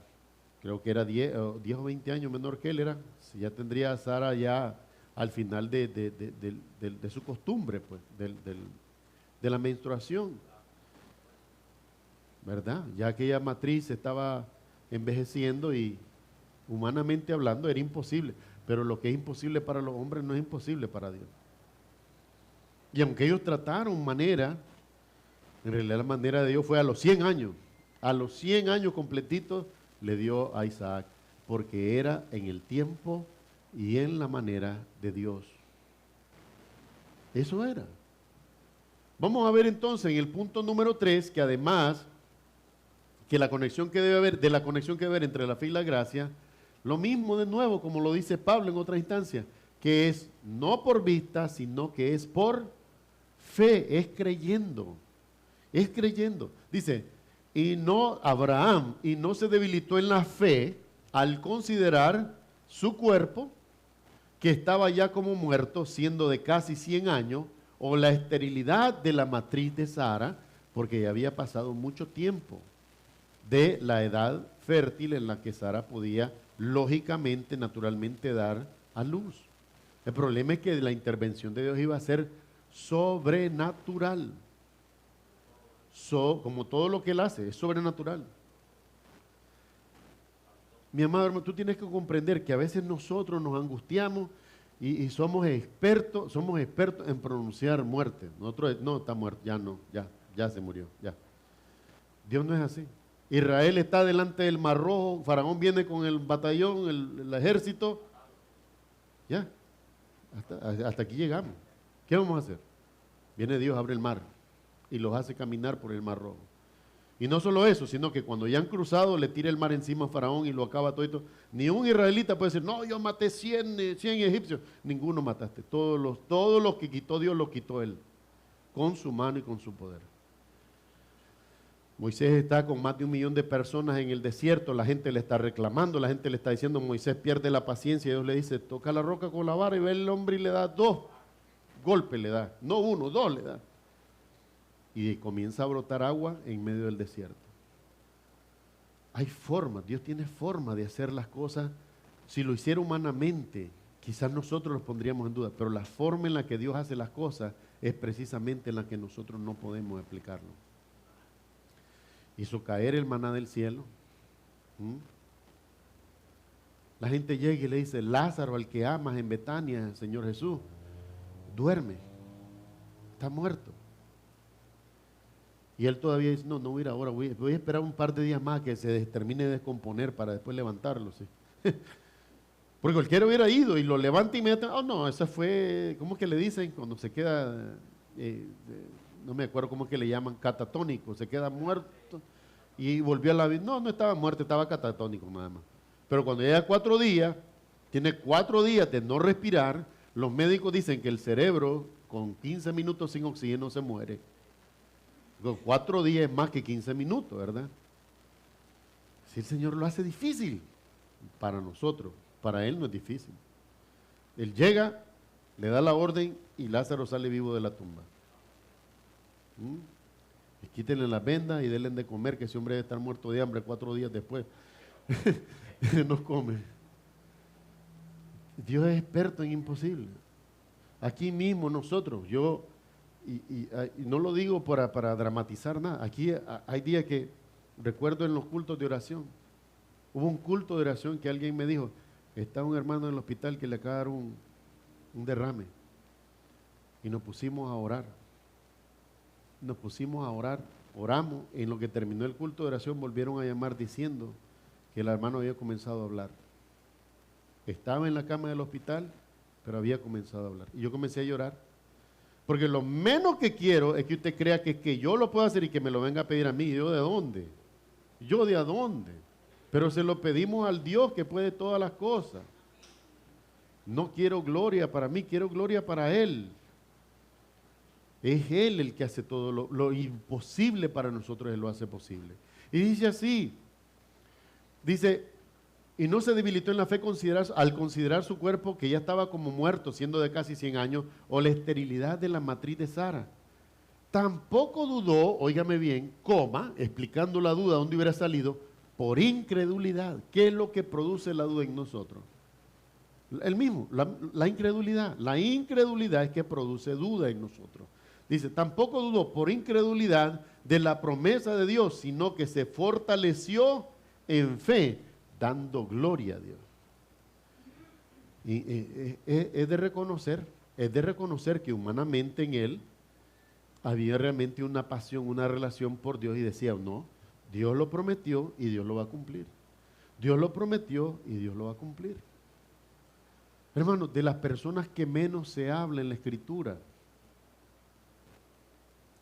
creo que era 10 o 20 años menor que él era. Ya tendría Sara ya al final de su costumbre, pues, de la menstruación. ¿Verdad? Ya aquella matriz estaba envejeciendo y humanamente hablando era imposible. Pero lo que es imposible para los hombres no es imposible para Dios. Y aunque ellos trataron manera, en realidad la manera de Dios fue a los 100 años. A los 100 años completitos le dio a Isaac, porque era en el tiempo y en la manera de Dios. Eso era. Vamos a ver entonces en el punto número 3, que además que la conexión que debe haber, de la conexión que debe haber entre la fe y la gracia, lo mismo de nuevo, como lo dice Pablo en otra instancia, que es no por vista, sino que es por fe, es creyendo. Es creyendo. Dice, y no Abraham, y no se debilitó en la fe al considerar su cuerpo, que estaba ya como muerto, siendo de casi 100 años, o la esterilidad de la matriz de Sara, porque ya había pasado mucho tiempo de la edad fértil en la que Sara podía lógicamente, naturalmente dar a luz. El problema es que la intervención de Dios iba a ser sobrenatural. Como todo lo que Él hace, es sobrenatural. Mi amado hermano, tú tienes que comprender que a veces nosotros nos angustiamos y somos expertos en pronunciar muerte. Nosotros, no, está muerto, ya se murió, ya. Dios no es así. Israel está delante del Mar Rojo, Faraón viene con el batallón, el ejército, ya, hasta aquí llegamos. ¿Qué vamos a hacer? Viene Dios, abre el mar y los hace caminar por el Mar Rojo. Y no solo eso, sino que cuando ya han cruzado, le tira el mar encima a Faraón y lo acaba todo. Ni un israelita puede decir, no, yo maté 100 egipcios. Ninguno mataste. Todos los que quitó Dios, los quitó Él, con su mano y con su poder. Moisés está con más de 1 millón de personas en el desierto, la gente le está reclamando, la gente le está diciendo, Moisés pierde la paciencia, y Dios le dice, toca la roca con la vara, y ve el hombre y le da 2 golpes, le da, no 1, 2 le da. Y comienza a brotar agua en medio del desierto. Hay formas, Dios tiene forma de hacer las cosas. Si lo hiciera humanamente, quizás nosotros los pondríamos en duda, pero la forma en la que Dios hace las cosas es precisamente en la que nosotros no podemos explicarlo. Hizo caer el maná del cielo. La gente llega y le dice, Lázaro, al que amas en Betania, Señor Jesús, duerme, está muerto. Y él todavía dice, no voy a ir ahora, voy a esperar un par de días más que se termine de descomponer para después levantarlo. ¿Sí? Porque cualquiera hubiera ido y lo levanta inmediatamente. Oh, no, esa fue, ¿cómo es que le dicen? Cuando se queda, no me acuerdo cómo es que le llaman, catatónico, se queda muerto y volvió a la vida. No estaba muerto, estaba catatónico nada más. Pero cuando llega 4 días, tiene 4 días de no respirar, los médicos dicen que el cerebro con 15 minutos sin oxígeno se muere. 4 días es más que 15 minutos, ¿verdad? Si el Señor lo hace difícil para nosotros, para Él no es difícil. Él llega, le da la orden y Lázaro sale vivo de la tumba. Y quítenle las vendas y denle de comer, que ese hombre debe estar muerto de hambre 4 días después. No come. Dios es experto en imposible. Aquí mismo nosotros, y no lo digo para dramatizar nada, aquí hay días que recuerdo en los cultos de oración, hubo un culto de oración que alguien me dijo, está un hermano en el hospital que le acaba de dar un derrame, y nos pusimos a orar, oramos, en lo que terminó el culto de oración volvieron a llamar diciendo que el hermano había comenzado a hablar, estaba en la cama del hospital, pero había comenzado a hablar, y yo comencé a llorar, porque lo menos que quiero es que usted crea que yo lo puedo hacer y que me lo venga a pedir a mí. ¿Yo de dónde? ¿Yo de a dónde? Pero se lo pedimos al Dios que puede todas las cosas. No quiero gloria para mí, quiero gloria para Él. Es Él el que hace todo lo imposible para nosotros, Él lo hace posible. Y dice así, y no se debilitó en la fe al considerar su cuerpo que ya estaba como muerto, siendo de casi 100 años, o la esterilidad de la matriz de Sara. Tampoco dudó, óigame bien, explicando la duda, ¿dónde hubiera salido? Por incredulidad. ¿Qué es lo que produce la duda en nosotros? El mismo, la incredulidad. La incredulidad es que produce duda en nosotros. Dice, tampoco dudó por incredulidad de la promesa de Dios, sino que se fortaleció en fe, dando gloria a Dios. Y es de reconocer que humanamente en él había realmente una pasión, una relación por Dios y decía, no, Dios lo prometió y Dios lo va a cumplir. Dios lo prometió y Dios lo va a cumplir. Hermanos, de las personas que menos se habla en la Escritura,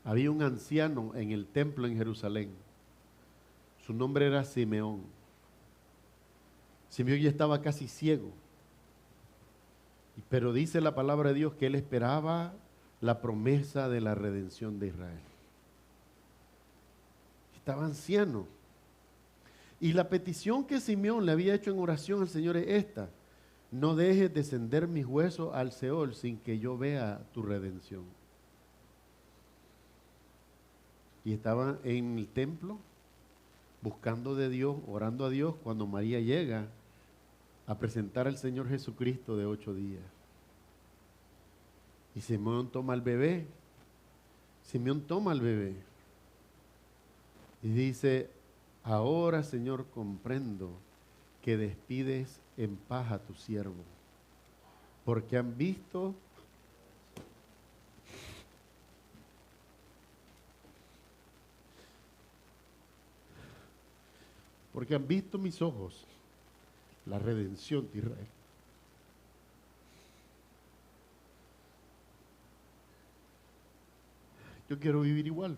había un anciano en el templo en Jerusalén. Su nombre era Simeón. Simeón ya estaba casi ciego, pero dice la palabra de Dios que él esperaba la promesa de la redención de Israel. Estaba anciano. Y la petición que Simeón le había hecho en oración al Señor es esta: no dejes descender mis huesos al Seol sin que yo vea tu redención. Y estaba en el templo buscando de Dios, orando a Dios, cuando María llega a presentar al Señor Jesucristo de 8 días. Y Simeón toma al bebé. Y dice, ahora, Señor, comprendo que despides en paz a tu siervo, porque han visto mis ojos la redención de Israel. Yo quiero vivir igual.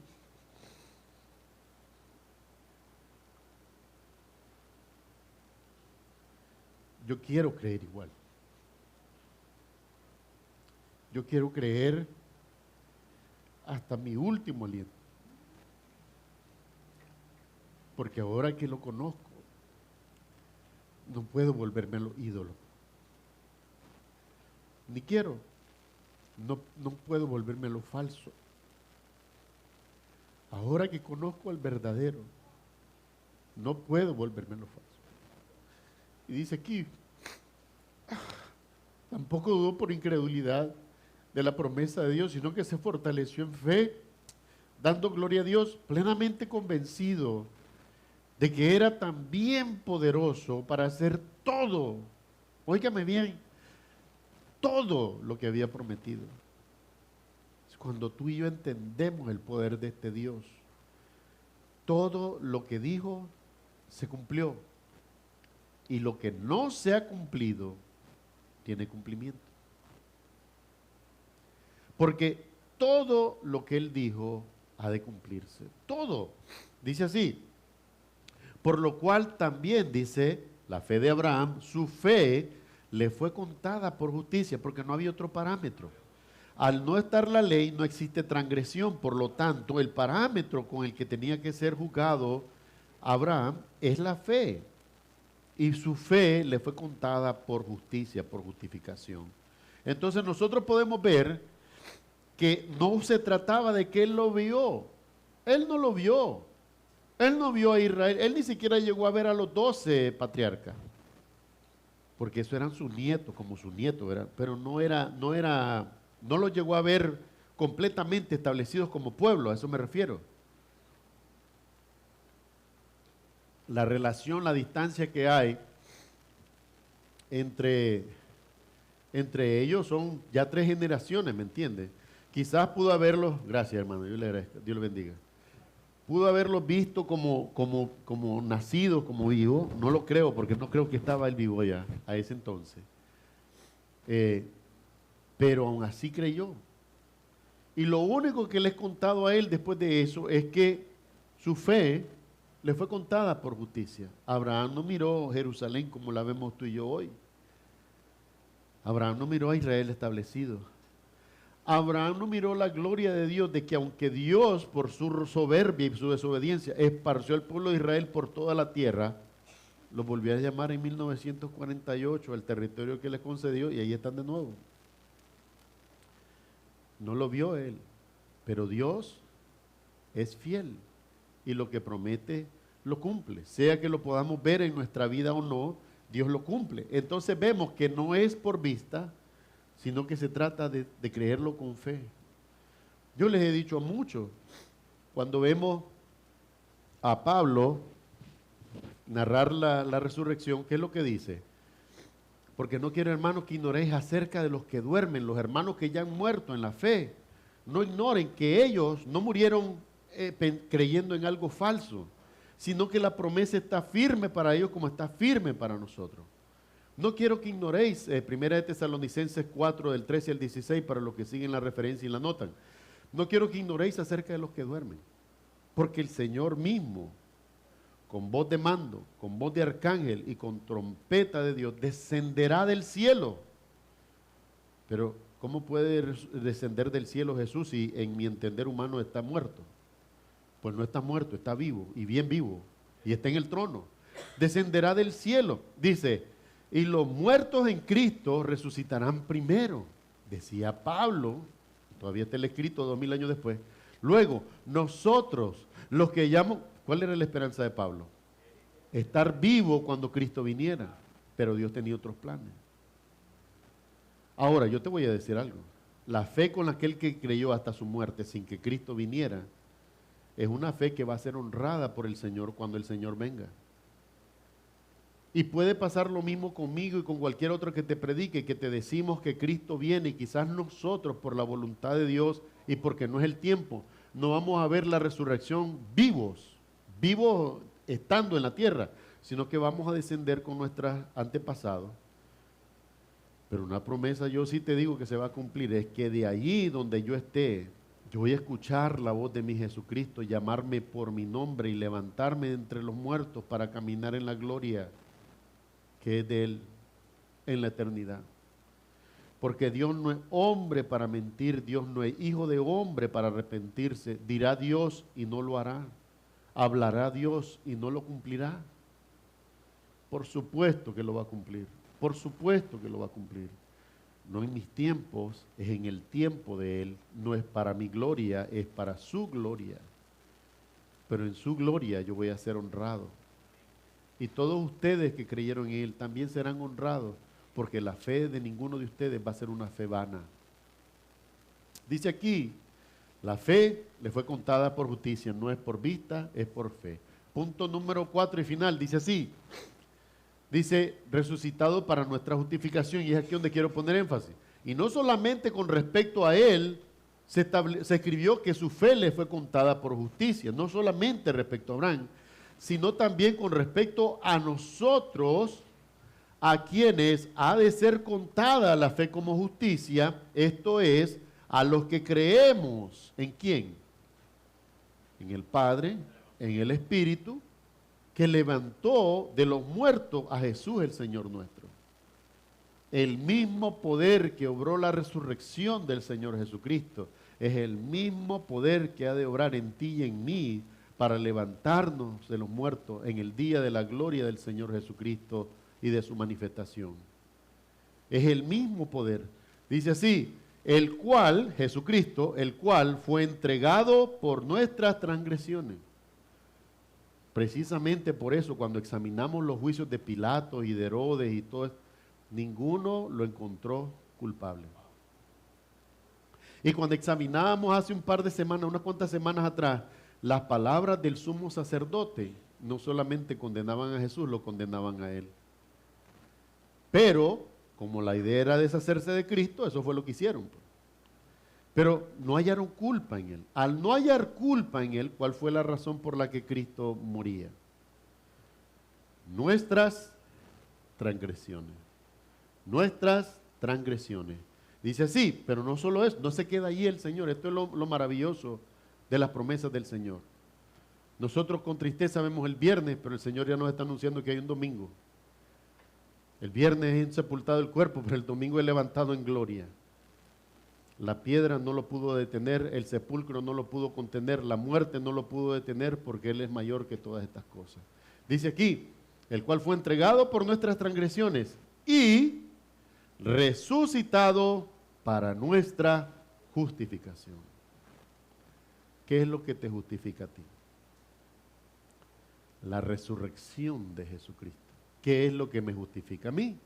Yo quiero creer igual. Yo quiero creer hasta mi último aliento. porque ahora que lo conozco, no puedo volvérmelo ídolo. Ni quiero. No puedo volvérmelo falso. Ahora que conozco al verdadero, no puedo volvérmelo falso. Y dice aquí, tampoco dudó por incredulidad de la promesa de Dios, sino que se fortaleció en fe, dando gloria a Dios, plenamente convencido de que era también poderoso para hacer todo, óigame bien, todo lo que había prometido. Cuando tú y yo entendemos el poder de este Dios, todo lo que dijo se cumplió, y lo que no se ha cumplido tiene cumplimiento. Porque todo lo que Él dijo ha de cumplirse. Todo. Dice así. Por lo cual también, dice, la fe de Abraham, su fe le fue contada por justicia, porque no había otro parámetro. Al no estar la ley, no existe transgresión. Por lo tanto, el parámetro con el que tenía que ser juzgado Abraham es la fe. Y su fe le fue contada por justicia, por justificación. Entonces nosotros podemos ver que no se trataba de que él lo vio. Él no lo vio. Él no vio a Israel. Él ni siquiera llegó a ver a los 12 patriarcas. Porque eso eran sus nietos, como sus nietos, ¿verdad? Pero no los llegó a ver completamente establecidos como pueblo, a eso me refiero. La relación, la distancia que hay entre ellos son ya 3 generaciones, ¿me entiendes? Quizás pudo haberlos, gracias hermano, yo le agradezco, Dios le bendiga. Pudo haberlos visto como nacidos, como vivos, no lo creo, porque no creo que estaba él vivo ya, a ese entonces. Pero aún así creyó. Y lo único que le he contado a él después de eso es que su fe le fue contada por justicia. Abraham no miró Jerusalén como la vemos tú y yo hoy. Abraham no miró a Israel establecido. Abraham no miró la gloria de Dios, de que aunque Dios por su soberbia y su desobediencia esparció al pueblo de Israel por toda la tierra, lo volvió a llamar en 1948 al territorio que le concedió, y ahí están de nuevo. No lo vio él, pero Dios es fiel y lo que promete lo cumple. Sea que lo podamos ver en nuestra vida o no, Dios lo cumple. Entonces vemos que no es por vista, sino que se trata de creerlo con fe. Yo les he dicho a muchos, cuando vemos a Pablo narrar la resurrección, ¿qué es lo que dice? Porque no quiero, hermanos, que ignoréis acerca de los que duermen, los hermanos que ya han muerto en la fe. No ignoren que ellos no murieron creyendo en algo falso, sino que la promesa está firme para ellos como está firme para nosotros. No quiero que ignoréis, 1 de Tesalonicenses 4, del 13 al 16, para los que siguen la referencia y la notan. No quiero que ignoréis acerca de los que duermen, porque el Señor mismo, con voz de mando, con voz de arcángel y con trompeta de Dios, descenderá del cielo. Pero, ¿cómo puede descender del cielo Jesús si en mi entender humano está muerto? Pues no está muerto, está vivo, y bien vivo, y está en el trono. Descenderá del cielo, dice, y los muertos en Cristo resucitarán primero. Decía Pablo, todavía está el escrito 2000 años después. Luego, nosotros, los que llamamos, ¿cuál era la esperanza de Pablo? Estar vivo cuando Cristo viniera, pero Dios tenía otros planes. Ahora, yo te voy a decir algo. La fe con aquel que creyó hasta su muerte sin que Cristo viniera, es una fe que va a ser honrada por el Señor cuando el Señor venga. Y puede pasar lo mismo conmigo y con cualquier otro que te predique, que te decimos que Cristo viene y quizás nosotros por la voluntad de Dios y porque no es el tiempo, no vamos a ver la resurrección vivos estando en la tierra, sino que vamos a descender con nuestros antepasados. Pero una promesa yo sí te digo que se va a cumplir, es que de allí donde yo esté, yo voy a escuchar la voz de mi Jesucristo, llamarme por mi nombre y levantarme de entre los muertos para caminar en la gloria que es de Él en la eternidad. Porque Dios no es hombre para mentir, Dios no es hijo de hombre para arrepentirse. Dirá Dios y no lo hará. ¿Hablará Dios y no lo cumplirá? Por supuesto que lo va a cumplir. Por supuesto que lo va a cumplir. No en mis tiempos, es en el tiempo de Él. No es para mi gloria, es para su gloria. Pero en su gloria yo voy a ser honrado. Y todos ustedes que creyeron en Él también serán honrados, porque la fe de ninguno de ustedes va a ser una fe vana. Dice aquí, la fe le fue contada por justicia, no es por vista, es por fe. Punto número 4 y final, dice así. Dice, resucitado para nuestra justificación, y es aquí donde quiero poner énfasis. Y no solamente con respecto a Él, se escribió que su fe le fue contada por justicia, no solamente respecto a Abraham, sino también con respecto a nosotros, a quienes ha de ser contada la fe como justicia, esto es, a los que creemos. ¿En quién? En el Padre, en el Espíritu, que levantó de los muertos a Jesús el Señor nuestro. El mismo poder que obró la resurrección del Señor Jesucristo es el mismo poder que ha de obrar en ti y en mí para levantarnos de los muertos en el día de la gloria del Señor Jesucristo y de su manifestación. Es el mismo poder. Dice así, el cual, Jesucristo, el cual fue entregado por nuestras transgresiones. Precisamente por eso, cuando examinamos los juicios de Pilato y de Herodes y todo esto, ninguno lo encontró culpable. Y cuando examinábamos hace un par de semanas, unas cuantas semanas atrás, las palabras del sumo sacerdote, no solamente condenaban a Jesús, lo condenaban a él. Pero, como la idea era deshacerse de Cristo, eso fue lo que hicieron. Pero no hallaron culpa en él. Al no hallar culpa en él, ¿cuál fue la razón por la que Cristo moría? Nuestras transgresiones. Nuestras transgresiones. Dice así, pero no solo eso, no se queda ahí el Señor. Esto es lo maravilloso de las promesas del Señor. Nosotros con tristeza vemos el viernes, pero el Señor ya nos está anunciando que hay un domingo. El viernes es sepultado el cuerpo, pero el domingo es levantado en gloria. La piedra no lo pudo detener, el sepulcro no lo pudo contener, la muerte no lo pudo detener porque Él es mayor que todas estas cosas. Dice aquí, el cual fue entregado por nuestras transgresiones y resucitado para nuestra justificación. ¿Qué es lo que te justifica a ti? La resurrección de Jesucristo. ¿Qué es lo que me justifica a mí?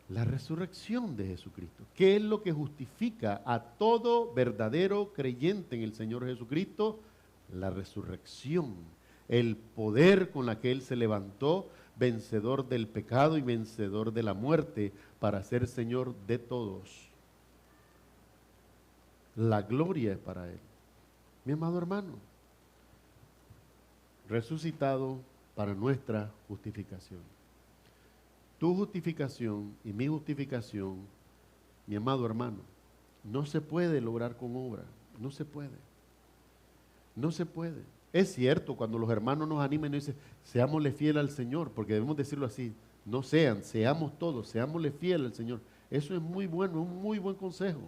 La resurrección de Jesucristo. ¿Qué es lo que justifica a todo verdadero creyente en el Señor Jesucristo? La resurrección. El poder con la que Él se levantó, vencedor del pecado y vencedor de la muerte, para ser Señor de todos. La gloria es para Él. Mi amado hermano, resucitado para nuestra justificación. Tu justificación y mi justificación, mi amado hermano, no se puede lograr con obra, no se puede. No se puede. Es cierto, cuando los hermanos nos animan y nos dicen, seámosle fiel al Señor, porque debemos decirlo así, no sean, seamos todos, seámosle fiel al Señor. Eso es muy bueno, es un muy buen consejo,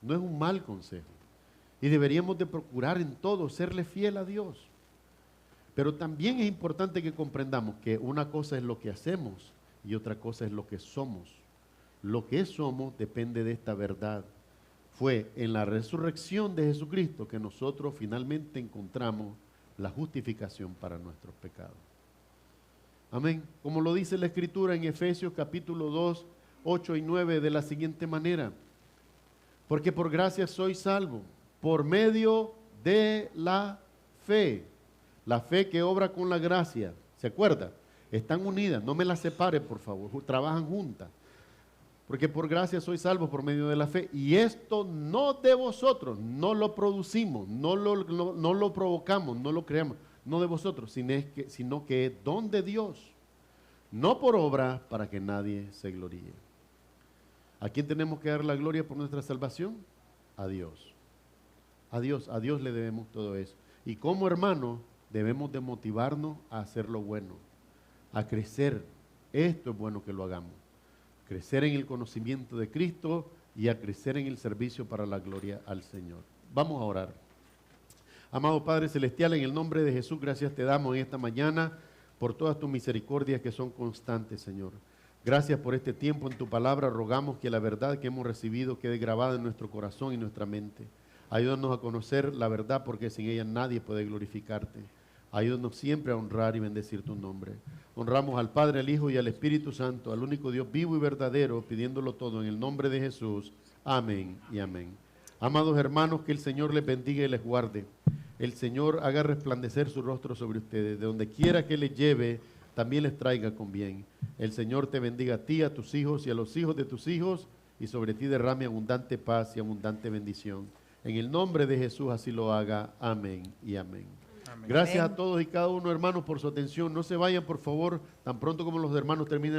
no es un mal consejo. Y deberíamos de procurar en todo serle fiel a Dios. Pero también es importante que comprendamos que una cosa es lo que hacemos y otra cosa es lo que somos. Lo que somos depende de esta verdad. Fue en la resurrección de Jesucristo que nosotros finalmente encontramos la justificación para nuestros pecados. Amén. Como lo dice la Escritura en Efesios capítulo 2, 8 y 9 de la siguiente manera. Porque por gracia sois salvos, por medio de la fe. La fe que obra con la gracia. ¿Se acuerda? Están unidas, no me las separe, por favor, trabajan juntas. Porque por gracia sois salvos por medio de la fe. Y esto no de vosotros, no lo producimos, no lo provocamos, no lo creamos, no de vosotros, sino que es don de Dios. No por obra para que nadie se gloríe. ¿A quién tenemos que dar la gloria por nuestra salvación? A Dios. A Dios le debemos todo eso. Y como hermanos debemos de motivarnos a hacer lo bueno, a crecer. Esto es bueno que lo hagamos. Crecer en el conocimiento de Cristo y a crecer en el servicio para la gloria al Señor. Vamos a orar. Amado Padre Celestial, en el nombre de Jesús, gracias te damos en esta mañana por todas tus misericordias que son constantes, Señor. Gracias por este tiempo en tu palabra. Rogamos que la verdad que hemos recibido quede grabada en nuestro corazón y nuestra mente. Ayúdanos a conocer la verdad, porque sin ella nadie puede glorificarte. Ayúdanos siempre a honrar y bendecir tu nombre. Honramos al Padre, al Hijo y al Espíritu Santo, al único Dios vivo y verdadero, pidiéndolo todo en el nombre de Jesús. Amén y amén. Amados hermanos, que el Señor les bendiga y les guarde. El Señor haga resplandecer su rostro sobre ustedes. De donde quiera que les lleve, también les traiga con bien. El Señor te bendiga a ti, a tus hijos y a los hijos de tus hijos, y sobre ti derrame abundante paz y abundante bendición. En el nombre de Jesús así lo haga. Amén y amén. Gracias a todos y cada uno, hermanos, por su atención. No se vayan, por favor, tan pronto como los hermanos terminen